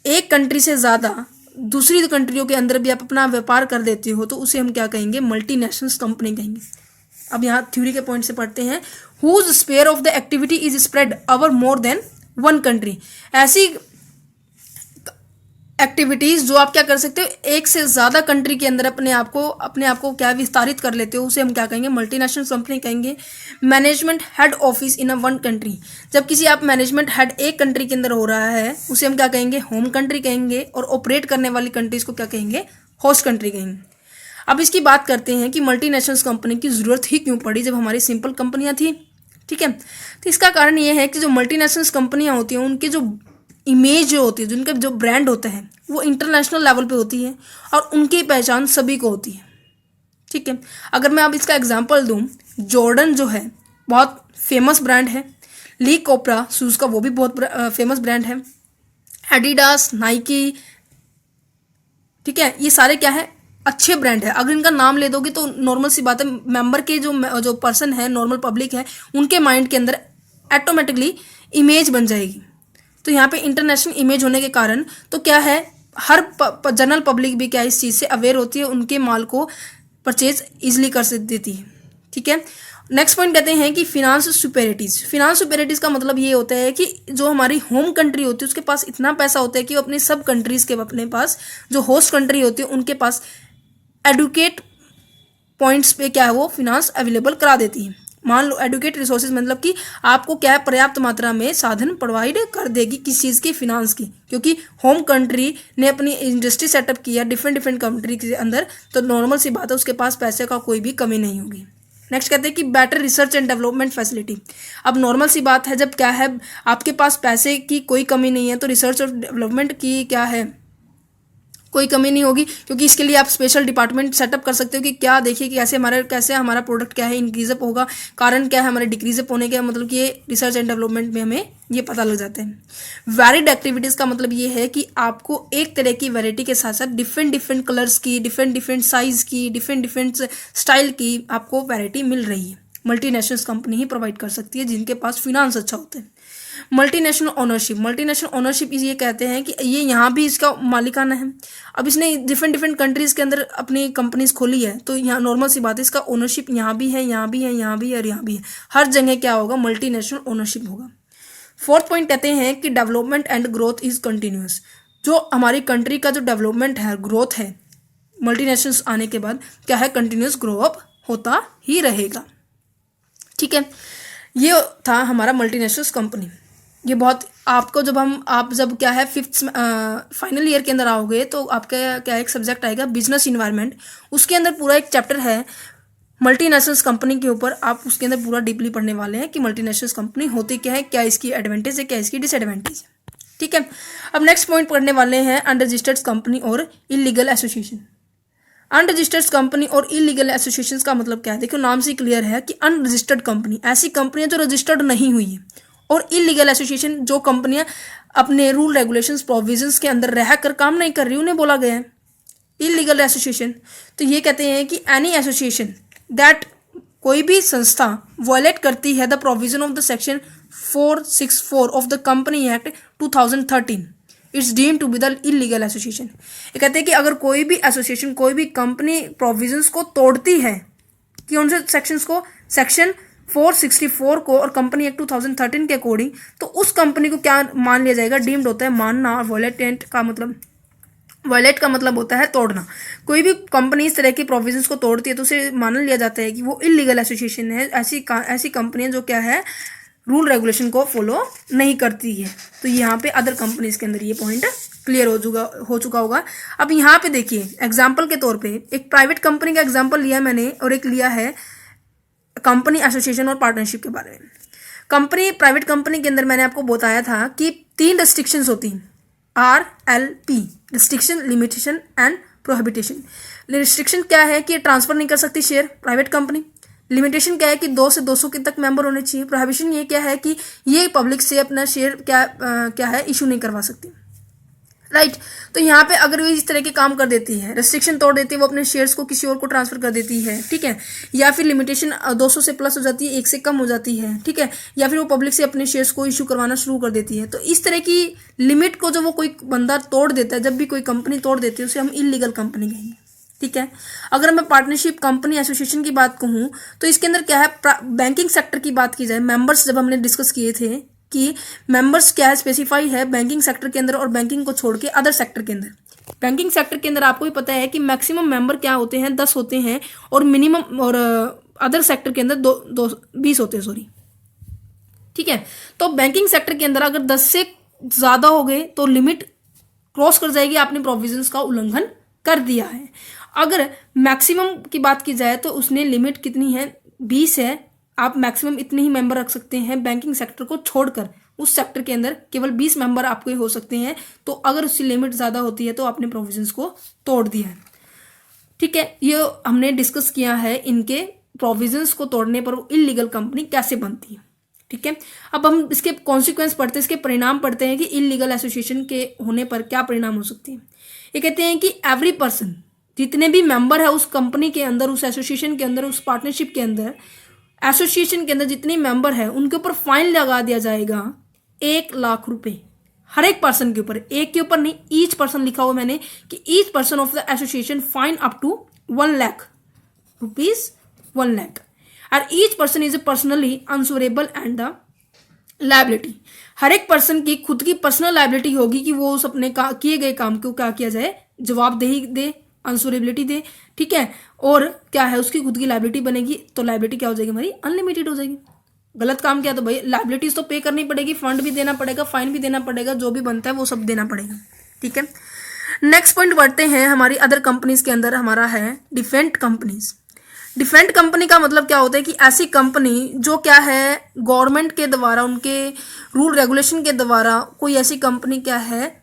एक कंट्री से ज़्यादा दूसरी कंट्रियों के अंदर भी आप अपना व्यापार कर देते हो तो उसे हम क्या कहेंगे, मल्टीनेशनल कंपनी कहेंगे। अब यहाँ थ्योरी के पॉइंट से पढ़ते हैं, whose sphere of the activity is spread over more than one country. ऐसी एक्टिविटीज जो आप क्या कर सकते हो, एक से ज्यादा कंट्री के अंदर अपने आप को क्या विस्तारित कर लेते हो, उसे हम क्या कहेंगे, मल्टीनेशनल कंपनी कहेंगे। Management head office in a one country, जब किसी आप मैनेजमेंट हेड एक कंट्री के अंदर हो रहा है उसे हम क्या कहेंगे, होम कंट्री कहेंगे, और ऑपरेट करने वाली कंट्रीज को क्या कहेंगे, होस्ट कंट्री कहेंगे। अब इसकी बात करते हैं कि मल्टीनेशनल कंपनी की जरूरत ही क्यों पड़ी जब हमारी सिंपल कंपनियां थी। ठीक है। तो इसका कारण यह है कि जो मल्टीनेशनल कंपनियां होती हैं उनकी जो इमेज जो होती है, जिनका जो ब्रांड होता है वो इंटरनेशनल लेवल पे होती है और उनकी पहचान सभी को होती है। ठीक है। अगर मैं अब इसका एग्जांपल दूं, जॉर्डन जो है बहुत फेमस ब्रांड है, ली कोपरा शूज का वो भी बहुत फेमस ब्रांड है, एडिडास, नाइकी, ठीक है, ये सारे क्या है, अच्छे ब्रांड है। अगर इनका नाम ले दोगे तो नॉर्मल सी बात है, मेंबर के जो पर्सन है, नॉर्मल पब्लिक है, उनके माइंड के अंदर ऑटोमेटिकली इमेज बन जाएगी। तो यहाँ पे इंटरनेशनल इमेज होने के कारण तो क्या है, हर जनरल पब्लिक भी क्या इस चीज़ से अवेयर होती है, उनके माल को परचेज इजिली कर देती है। ठीक है। नेक्स्ट पॉइंट कहते हैं कि फिनांस सुपेरिटीज। फिनांस सुपेरिटीज का मतलब ये होता है कि जो हमारी होम कंट्री होती है उसके पास इतना पैसा होता है कि वो अपने सब कंट्रीज के अपने पास जो होस्ट कंट्री होती है उनके पास एडुकेट पॉइंट्स पे क्या है वो फिनांस अवेलेबल करा देती है। मान लो एडुकेट रिसोर्सेज मतलब कि आपको क्या है पर्याप्त मात्रा में साधन प्रोवाइड कर देगी किस चीज़ की, फिनांस की, क्योंकि होम कंट्री ने अपनी इंडस्ट्री सेटअप किया डिफरेंट कंट्री के अंदर, तो नॉर्मल सी बात है उसके पास पैसे का कोई भी कमी नहीं होगी। नेक्स्ट कहते हैं कि better research and development facility. अब नॉर्मल सी बात है, जब क्या है आपके पास पैसे की कोई कमी नहीं है तो रिसर्च और डेवलपमेंट की क्या है कोई कमी नहीं होगी, क्योंकि इसके लिए आप स्पेशल डिपार्टमेंट सेटअप कर सकते हो कि क्या देखिए कि कैसे हमारा प्रोडक्ट क्या है इंक्रीजअप होगा, कारण क्या है हमारे डिक्रीजअप होने का, मतलब कि ये रिसर्च एंड डेवलपमेंट में हमें ये पता लग जाता है। वैरिड एक्टिविटीज़ का मतलब ये है कि आपको एक तरह की वैरायटी के साथ साथ डिफरेंट कलर्स की, डिफरेंट साइज़ की, डिफरेंट स्टाइल की आपको वैरायटी मिल रही है। मल्टीनेशनल कंपनी ही प्रोवाइड कर सकती है जिनके पास फिनांस अच्छा होता है। मल्टीनेशनल ओनरशिप ये कहते हैं कि ये यहाँ भी इसका मालिकाना है। अब इसने डिफरेंट कंट्रीज़ के अंदर अपनी कंपनीज खोली है, तो यहाँ नॉर्मल सी बात है, इसका ओनरशिप यहाँ भी है, यहाँ भी है, यहाँ भी है और यहाँ भी है। हर जगह क्या होगा, मल्टीनेशनल ओनरशिप होगा। फोर्थ पॉइंट कहते हैं कि development and growth is continuous. जो हमारी कंट्री का जो डेवलपमेंट है, ग्रोथ है, मल्टीनेशनल्स आने के बाद क्या है, कंटिन्यूस ग्रो अप होता ही रहेगा। ठीक है, ये था हमारा मल्टीनेशनल्स कंपनी। ये बहुत आपको आप जब क्या है फिफ्थ फाइनल ईयर के अंदर आओगे तो आपका क्या एक सब्जेक्ट आएगा बिजनेस इन्वायरमेंट, उसके अंदर पूरा एक चैप्टर है मल्टीनेशनल्स कंपनी के ऊपर। आप उसके अंदर पूरा डीपली पढ़ने वाले हैं कि मल्टीनेशनल्स कंपनी होती क्या है, क्या इसकी एडवांटेज है, क्या इसकी डिसएडवांटेज है। ठीक है, अब नेक्स्ट पॉइंट पढ़ने वाले हैं अनरजिस्टर्ड कंपनी और इलीगल एसोसिएशन। अनरजिस्टर्ड कंपनी और इलीगल एसोसिएशंस का मतलब क्या है, देखो नाम से क्लियर है कि अनरजिस्टर्ड कंपनी ऐसी कंपनियां जो रजिस्टर्ड नहीं हुई है, और इलीगल एसोसिएशन जो कंपनियां अपने रूल रेगुलेशंस प्रोविजंस के अंदर रह कर काम नहीं कर रही, उन्हें बोला गया है इलीगल एसोसिएशन। तो ये कहते हैं कि एनी एसोसिएशन दैट, कोई भी संस्था वायलेट करती है the provision of the section 464 of the company act 2013, it's deemed to be the illegal association. ये कहते हैं कि अगर कोई भी एसोसिएशन कोई भी कंपनी प्रोविजंस को तोड़ती है, कि उनसे सेक्शंस को, सेक्शन 464 को और कंपनी एक्ट 2013 के अकॉर्डिंग, तो उस कंपनी को क्या मान लिया जाएगा, डीम्ड होता है मानना। और वायलेट का मतलब होता है तोड़ना। कोई भी कंपनी इस तरह की प्रोविजंस को तोड़ती है तो उसे मान लिया जाता है कि वो इलीगल एसोसिएशन है। ऐसी कंपनियां जो क्या है, रूल रेगुलेशन को फॉलो नहीं करती है। तो यहाँ पे अदर कंपनीज के अंदर ये पॉइंट क्लियर हो चुका होगा। अब यहाँ पे देखिए एग्जाम्पल के तौर पे एक प्राइवेट कंपनी का एग्जाम्पल लिया मैंने, और एक लिया है कंपनी एसोसिएशन और पार्टनरशिप के बारे में। प्राइवेट कंपनी के अंदर मैंने आपको बताया था कि 3 रिस्ट्रिक्शंस होती हैं, RLP, restriction, limitation and प्रोहिबिटेशन। Restriction क्या है कि ट्रांसफर नहीं कर सकती शेयर प्राइवेट कंपनी। लिमिटेशन क्या है कि 2 से 200 के तक मेंबर होने चाहिए। प्रोहिबिशन ये क्या है कि ये पब्लिक से अपना शेयर क्या है इशू नहीं करवा सकती, राइट। तो यहाँ पे अगर वो इस तरह के काम कर देती है, रेस्ट्रिक्शन तोड़ देती है, वो अपने शेयर्स को किसी और को ट्रांसफर कर देती है, ठीक है, या फिर लिमिटेशन 200 से प्लस हो जाती है, 1 से कम हो जाती है, ठीक है, या फिर वो पब्लिक से अपने शेयर्स को इशू करवाना शुरू कर देती है। तो इस तरह की लिमिट को जो वो कोई बंदा तोड़ देता है, जब भी कोई कंपनी तोड़ देती है, उसे हम इलीगल कंपनी कहेंगे, ठीक है। अगर मैं पार्टनरशिप, कंपनी, एसोसिएशन की बात कहूँ तो इसके अंदर क्या है, बैंकिंग सेक्टर की बात की जाए, मेंबर्स जब हमने डिस्कस किए थे कि मेंबर्स क्या है, स्पेसिफाई है बैंकिंग सेक्टर के अंदर और बैंकिंग को छोड़ के अदर सेक्टर के अंदर। बैंकिंग सेक्टर के अंदर आपको भी पता है कि मैक्सिमम मेंबर क्या होते हैं, 10 होते हैं, और मिनिमम, और अदर सेक्टर के अंदर 20 होते हैं, सॉरी, ठीक है। तो बैंकिंग सेक्टर के अंदर अगर 10 से ज़्यादा हो गए तो लिमिट क्रॉस कर जाएगी, आपने प्रोविजंस का उल्लंघन कर दिया है। अगर मैक्सिमम की बात की जाए तो उसने लिमिट कितनी है, 20 है, आप मैक्सिमम इतने ही मेंबर रख सकते हैं बैंकिंग सेक्टर को छोड़कर। उस सेक्टर के अंदर केवल 20 मेंबर आपके हो सकते हैं। तो अगर उसकी लिमिट ज़्यादा होती है तो आपने प्रोविजंस को तोड़ दिया है, ठीक है। ये हमने डिस्कस किया है, इनके प्रोविजंस को तोड़ने पर इलीगल कंपनी कैसे बनती है, ठीक है। अब हम इसके कॉन्सिक्वेंस पढ़ते हैं, इसके परिणाम पढ़ते हैं कि इलीगल एसोसिएशन के होने पर क्या परिणाम हो सकते हैं। ये कहते हैं कि एवरी पर्सन, जितने भी मेंबर है उस कंपनी के अंदर, उस एसोसिएशन के अंदर, उस पार्टनरशिप के अंदर, एसोसिएशन के अंदर जितने मेंबर है उनके ऊपर फाइन लगा दिया जाएगा 1 लाख रुपए, हर एक पर्सन के ऊपर, एक के ऊपर नहीं, ईच पर्सन लिखा हुआ मैंने कि each person of the association fine up to 1 lakh rupees, 1 lakh, और each person is personally answerable and the liability. हर एक पर्सन की खुद की पर्सनल लायबिलिटी होगी कि वो उस अपने किए गए काम को क्या किया जाए, जवाबदेही दे, आंसरेबिलिटी दे, ठीक है। और क्या है, उसकी खुद की लायबिलिटी बनेगी, तो लायबिलिटी क्या हो जाएगी हमारी, अनलिमिटेड हो जाएगी। गलत काम किया तो भाई लायबिलिटीज तो पे करनी पड़ेगी, फंड भी देना पड़ेगा, फाइन भी देना पड़ेगा, जो भी बनता है वो सब देना पड़ेगा, ठीक है। नेक्स्ट पॉइंट बढ़ते हैं, हमारी अदर कंपनीज के अंदर हमारा है डिफेंट कंपनीज। डिफेंट कंपनी का मतलब क्या होता है कि ऐसी कंपनी जो क्या है, गवर्नमेंट के द्वारा, उनके रूल रेगुलेशन के द्वारा कोई ऐसी कंपनी क्या है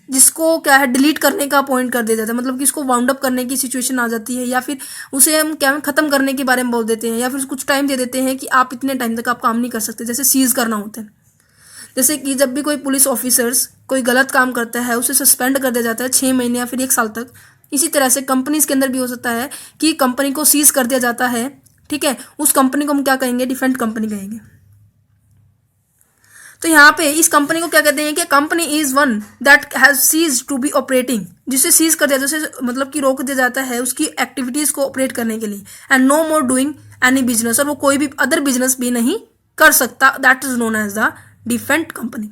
जिसको क्या है डिलीट करने का पॉइंट कर दिया जाता है, मतलब कि इसको वाउंड अप करने की सिचुएशन आ जाती है, या फिर उसे हम क्या खत्म करने के बारे में बोल देते हैं, या फिर कुछ टाइम दे देते हैं कि आप इतने टाइम तक आप काम नहीं कर सकते, जैसे सीज करना होता है। जैसे कि जब भी कोई पुलिस ऑफिसर्स कोई गलत काम करता है उसे सस्पेंड कर दिया जाता है 6 महीने या फिर 1 साल तक। इसी तरह से कंपनीज के अंदर भी हो सकता है कि कंपनी को सीज कर दिया जाता है, ठीक है, उस कंपनी को हम क्या कहेंगे, डिफेंट कंपनी कहेंगे। तो यहाँ पे इस कंपनी को क्या कहते हैं कि company is one that has cease to be operating, जिसे सीज कर दिया, जिसे मतलब कि रोक दिया जाता है उसकी एक्टिविटीज को ऑपरेट करने के लिए, and no more doing any business, और वो कोई भी अदर बिजनेस भी नहीं कर सकता, that is known as the defunct company.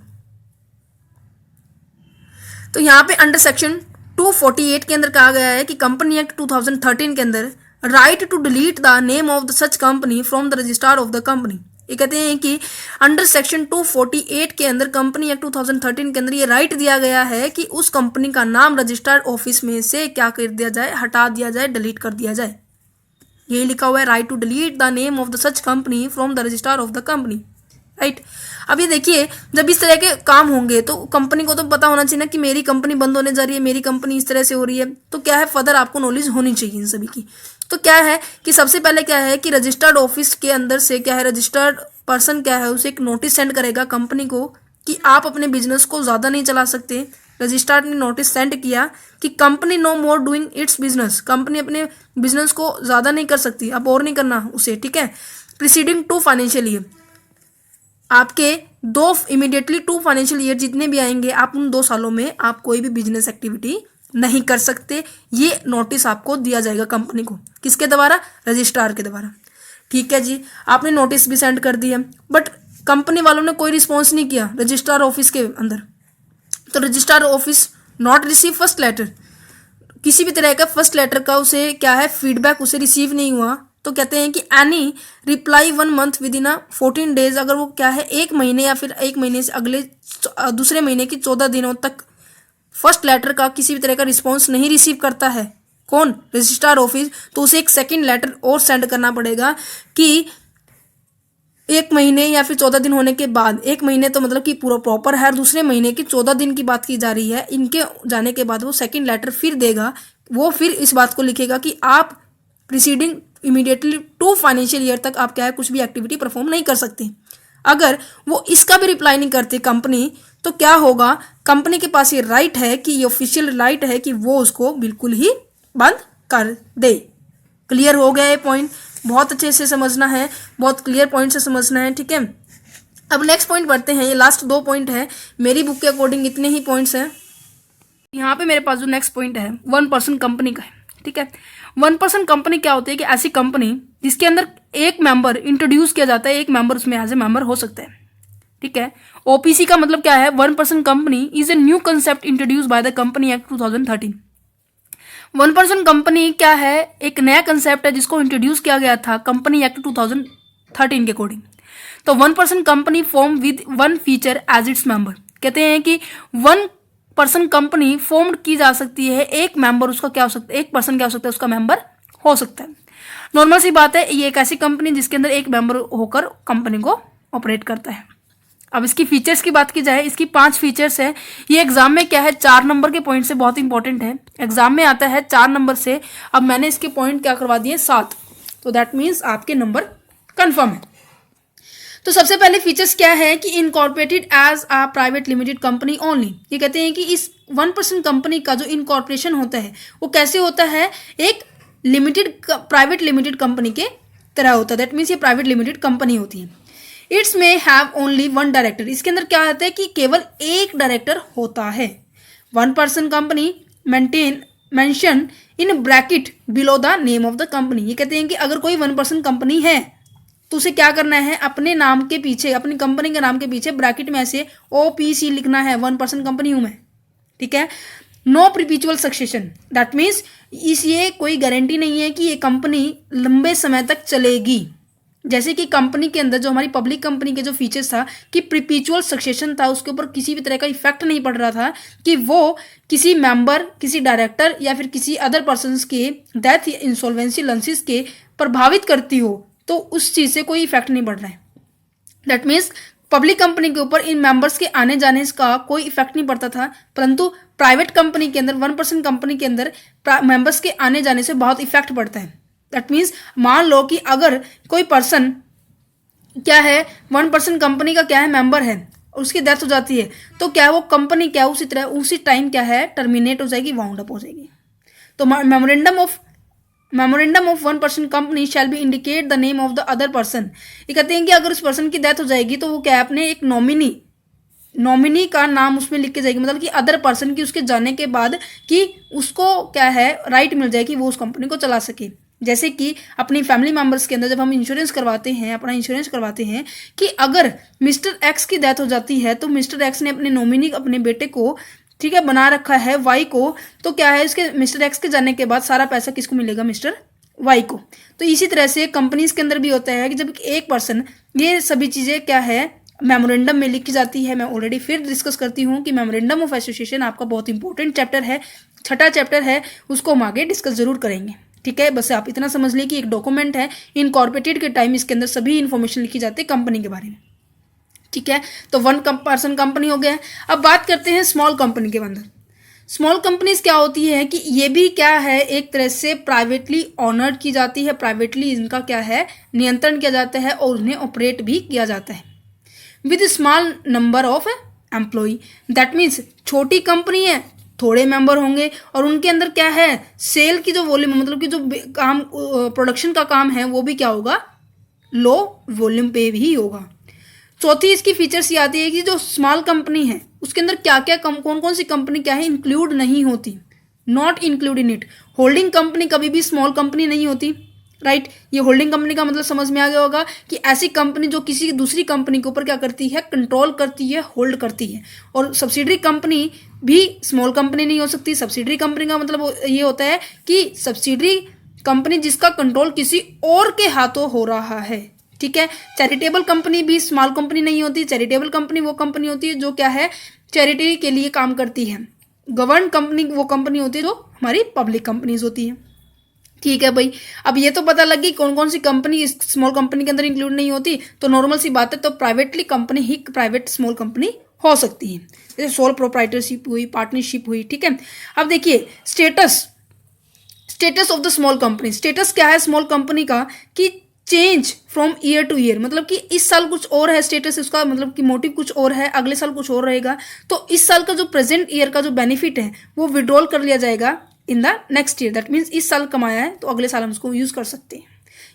तो यहाँ पे अंडर सेक्शन 248 के अंदर कहा गया है कि कंपनी एक्ट 2013 के अंदर right to delete the name of the such company from the registrar of the company. ये कहते हैं कि अंडर सेक्शन 248 के अंदर कंपनी एक्ट 2013 के अंदर ये राइट दिया गया है कि उस कंपनी का नाम रजिस्टर्ड ऑफिस में से क्या कर दिया जाए, हटा दिया जाए, डिलीट कर दिया जाए। यही लिखा हुआ है, right to delete the name of the such company from the registrar of the company, right. अब ये देखिए, जब इस तरह के काम होंगे तो कंपनी को तो पता होना चाहिए ना कि मेरी कंपनी बंद होने जा रही है, मेरी कंपनी इस तरह से हो रही है, तो क्या है, फर्दर आपको नॉलेज होनी चाहिए इन सभी की। तो क्या है कि सबसे पहले क्या है कि रजिस्टर्ड ऑफिस के अंदर से क्या है, रजिस्टर्ड पर्सन क्या है उसे एक नोटिस सेंड करेगा कंपनी को कि आप अपने बिजनेस को ज़्यादा नहीं चला सकते। रजिस्ट्रार ने नोटिस सेंड किया कि company no more doing its business, company अपने बिजनेस को ज़्यादा नहीं कर सकती, अब और नहीं करना उसे, ठीक है। प्रीसीडिंग 2 फाइनेंशियल ईयर, आपके इमीडिएटली 2 फाइनेंशियल ईयर जितने भी आएंगे, आप उन 2 सालों में आप कोई भी बिजनेस एक्टिविटी नहीं कर सकते। ये नोटिस आपको दिया जाएगा कंपनी को, किसके द्वारा, रजिस्ट्रार के द्वारा, ठीक है जी। आपने नोटिस भी सेंड कर दिया, बट कंपनी वालों ने कोई रिस्पॉन्स नहीं किया रजिस्ट्रार ऑफिस के अंदर, तो registrar office not receive first letter, किसी भी तरह का फर्स्ट लेटर का उसे क्या है, फीडबैक उसे रिसीव नहीं हुआ, तो कहते हैं कि any reply 1 month with in 14 days, अगर वो क्या है 1 महीने या फिर 1 महीने से अगले दूसरे महीने की 14 दिनों तक फर्स्ट लेटर का किसी भी तरह का रिस्पॉन्स नहीं रिसीव करता है, कौन, रजिस्ट्रार ऑफिस, तो उसे एक सेकंड लेटर और सेंड करना पड़ेगा कि 1 महीने या फिर 14 दिन होने के बाद, 1 महीने तो मतलब कि पूरा प्रॉपर है, दूसरे महीने की 14 दिन की बात की जा रही है, इनके जाने के बाद वो सेकंड लेटर फिर देगा, वो फिर इस बात को लिखेगा कि आप प्रीसीडिंग इमीडिएटली 2 फाइनेंशियल ईयर तक आप क्या है कुछ भी एक्टिविटी परफॉर्म नहीं कर सकते। अगर वो इसका भी रिप्लाई नहीं करते कंपनी, तो क्या होगा, कंपनी के पास ये राइट है कि ये ऑफिशियल राइट है कि वो उसको बिल्कुल ही बंद कर दे। क्लियर हो गया ये पॉइंट, बहुत अच्छे से समझना है, बहुत क्लियर पॉइंट से समझना है, ठीक है। अब नेक्स्ट पॉइंट बढ़ते हैं, ये लास्ट 2 पॉइंट है, मेरी बुक के अकॉर्डिंग इतने ही पॉइंट्स हैं। यहाँ पे मेरे पास जो नेक्स्ट पॉइंट है 1% कंपनी का है, ठीक है। 1% कंपनी क्या होती है कि ऐसी कंपनी जिसके अंदर एक मेंबर इंट्रोड्यूस किया जाता है, एक मेंबर उसमें एज ए मेंबर हो सकता है, ठीक है। ओपीसी का मतलब क्या है, 1% company is a new concept introduce by the company act 2013। 1% company क्या है, एक नया कंसेप्ट है जिसको इंट्रोड्यूस किया गया था कंपनी एक्ट 2013 के अकॉर्डिंग। तो 1% company form with 1 feature as its member, कहते हैं कि 1% कंपनी फॉर्म की जा सकती है, एक मेंबर उसका क्या हो सकता है, एक पर्सन क्या हो सकता है, उसका मेंबर हो सकता है। नॉर्मल सी बात है, ये एक ऐसी कंपनी जिसके अंदर एक मेंबर होकर कंपनी को ऑपरेट करता है। अब इसकी फीचर्स की बात की जाए, इसकी 5 फीचर्स है। ये एग्जाम में क्या है 4 नंबर के पॉइंट से बहुत इंपॉर्टेंट है, एग्जाम में आता है 4 नंबर से। अब मैंने इसके पॉइंट क्या करवा दिए 7, तो दैट मीन्स आपके नंबर कंफर्म है। तो सबसे पहले फीचर्स क्या है कि incorporated as a private limited company only. ये कहते हैं कि इस 1% कंपनी का जो इनकॉर्पोरेशन होता है वो कैसे होता है, एक प्राइवेट लिमिटेड कंपनी के तरह होता है, दैट मीन्स ये प्राइवेट लिमिटेड कंपनी होती है। इट्स में हैव ओनली 1 डायरेक्टर, इसके अंदर क्या होता है कि केवल एक डायरेक्टर होता है। 1% company mention in bracket below the name of the company. ये कहते हैं कि अगर कोई 1% कंपनी है तो उसे क्या करना है, अपने नाम के पीछे, अपनी कंपनी के नाम के पीछे ब्रैकेट में ऐसे OPC लिखना है, 1% कंपनी हूं मैं, ठीक है। No perpetual succession, that means ये कोई गारंटी नहीं है कि ये कंपनी लंबे समय तक चलेगी। जैसे कि कंपनी के अंदर जो हमारी पब्लिक कंपनी के जो फीचर्स था कि परपेचुअल सक्सेशन था, उसके ऊपर किसी भी तरह का इफेक्ट नहीं पड़ रहा था कि वो किसी मेंबर, किसी डायरेक्टर या फिर किसी अदर पर्सन्स के डेथ या इंसॉल्वेंसी लंसिस के प्रभावित करती हो, तो उस चीज़ से कोई इफेक्ट नहीं पड़ रहा है। दैट मीन्स पब्लिक कंपनी के ऊपर इन मेंबर्स के आने जाने का कोई इफेक्ट नहीं पड़ता था, परंतु प्राइवेट कंपनी के अंदर 1% कंपनी के अंदर मेंबर्स के आने जाने से बहुत इफेक्ट पड़ता है। दैट मीन्स मान लो कि अगर कोई पर्सन क्या है 1% कंपनी का क्या है मेंबर है, उसकी डेथ हो जाती है, तो क्या है वो कंपनी क्या उसी तरह उसी टाइम क्या है टर्मिनेट हो जाएगी, वाउंड अप हो जाएगी। तो memorandum of memorandum of one person company shall be indicate the name of the other person. ये कहते हैं कि अगर उस पर्सन की डेथ हो जाएगी तो वो क्या है, अपने एक नॉमिनी का नाम उसमें लिख के जाएगी, मतलब कि अदर पर्सन की उसके जाने के बाद कि उसको क्या है राइट मिल जाए कि वो उस कंपनी को चला सके। जैसे कि अपनी फैमिली मेंबर्स के अंदर जब हम इंश्योरेंस करवाते हैं, अपना इंश्योरेंस करवाते हैं कि अगर मिस्टर एक्स की डेथ हो जाती है तो मिस्टर एक्स ने अपने नॉमिनी अपने बेटे को ठीक है बना रखा है वाई को, तो क्या है इसके मिस्टर एक्स के जाने के बाद सारा पैसा किसको मिलेगा, मिस्टर वाई को। तो इसी तरह से कंपनीज के अंदर भी होता है कि जब एक पर्सन, ये सभी चीज़ें क्या है मेमोरेंडम में लिखी जाती है। मैं ऑलरेडी फिर डिस्कस करती हूँ कि मेमोरेंडम ऑफ एसोसिएशन आपका बहुत इंपॉर्टेंट चैप्टर है, 6ठा चैप्टर है, उसको हम आगे डिस्कस जरूर करेंगे। ठीक है, बस आप इतना समझ लीजिए कि एक डॉक्यूमेंट है, इनकॉर्पोरेटेड के टाइम इसके अंदर सभी इन्फॉर्मेशन लिखी जाती है कंपनी के बारे में। ठीक है, तो वन पर्सन कंपनी हो गया। अब बात करते हैं स्मॉल कंपनी के अंदर। स्मॉल कंपनीज क्या होती है कि ये भी क्या है एक तरह से प्राइवेटली ऑनर्ड की जाती है, प्राइवेटली इनका क्या है नियंत्रण किया जाता है और उन्हें ऑपरेट भी किया जाता है with small number of employ. That means छोटी कंपनी है, थोड़े मेंबर होंगे और उनके अंदर क्या है सेल की जो वॉल्यूम, मतलब कि जो काम प्रोडक्शन का काम है वो भी क्या होगा, लो वॉल्यूम पे भी होगा। चौथी इसकी फीचर्स ये आती है कि जो स्मॉल कंपनी है उसके अंदर क्या क्या कौन कौन सी कंपनी क्या है इंक्लूड नहीं होती, not include in it. Holding company कभी भी स्मॉल कंपनी नहीं होती, राइट। ये होल्डिंग कंपनी का मतलब समझ में आ गया होगा कि ऐसी कंपनी जो किसी दूसरी कंपनी के ऊपर क्या करती है, कंट्रोल करती है, होल्ड करती है। और सब्सिडरी कंपनी भी स्मॉल कंपनी नहीं हो सकती। सब्सिडरी कंपनी का मतलब ये होता है कि सब्सिडरी कंपनी जिसका कंट्रोल किसी और के हाथों हो रहा है। ठीक है, चैरिटेबल कंपनी भी स्मॉल कंपनी नहीं होती। चैरिटेबल कंपनी वो कंपनी होती है जो क्या है चैरिटी के लिए काम करती है। गवर्न कंपनी वो कंपनी होती है जो हमारी पब्लिक कंपनीज होती है। ठीक है भाई, अब ये तो पता लगी कौन कौन सी कंपनी इस स्मॉल कंपनी के अंदर इंक्लूड नहीं होती, तो नॉर्मल सी बात है, तो प्राइवेटली कंपनी ही प्राइवेट स्मॉल कंपनी हो सकती है, जैसे सोल प्रोप्राइटरशिप हुई, पार्टनरशिप हुई। ठीक है, अब देखिए status of the small company. Status क्या है स्मॉल कंपनी का कि change from year two year, मतलब कि इस साल कुछ और है स्टेटस उसका, मतलब कि मोटिव कुछ और है, अगले साल कुछ और रहेगा। तो इस साल का जो प्रेजेंट ईयर का जो बेनिफिट है वो विड्रॉल कर लिया जाएगा in the next year. That means इस साल कमाया है तो अगले साल हम उसको यूज कर सकते हैं।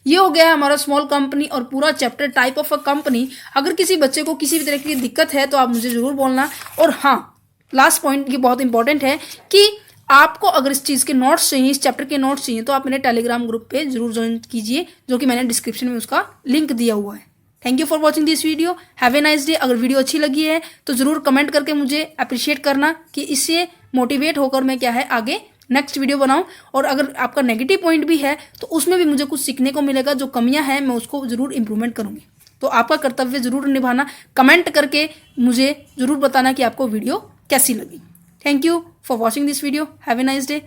ये हो गया हमारा स्मॉल कंपनी और पूरा chapter type of a company. अगर किसी बच्चे को किसी भी तरह की दिक्कत है तो आप मुझे जरूर बोलना। और हाँ, लास्ट पॉइंट ये बहुत इंपॉर्टेंट है कि आपको अगर इस चीज़ के नोट्स चाहिए, इस चैप्टर के नोट्स चाहिए, तो आप मेरे टेलीग्राम ग्रुप पे जरूर ज्वाइन कीजिए, जो कि मैंने डिस्क्रिप्शन में उसका लिंक दिया हुआ है। Thank you for watching this video. Have a nice day. अगर वीडियो अच्छी लगी है तो ज़रूर कमेंट करके मुझे अप्रिशिएट करना कि इससे मोटिवेट होकर मैं क्या है आगे नेक्स्ट वीडियो बनाऊं। और अगर आपका नेगेटिव पॉइंट भी है तो उसमें भी मुझे कुछ सीखने को मिलेगा, जो कमियां हैं मैं उसको ज़रूर इंप्रूवमेंट करूँगी। तो आपका कर्तव्य ज़रूर निभाना, कमेंट करके मुझे ज़रूर बताना कि आपको वीडियो कैसी लगी। Thank you for watching this video. Have a nice day.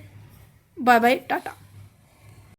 Bye bye. Tata.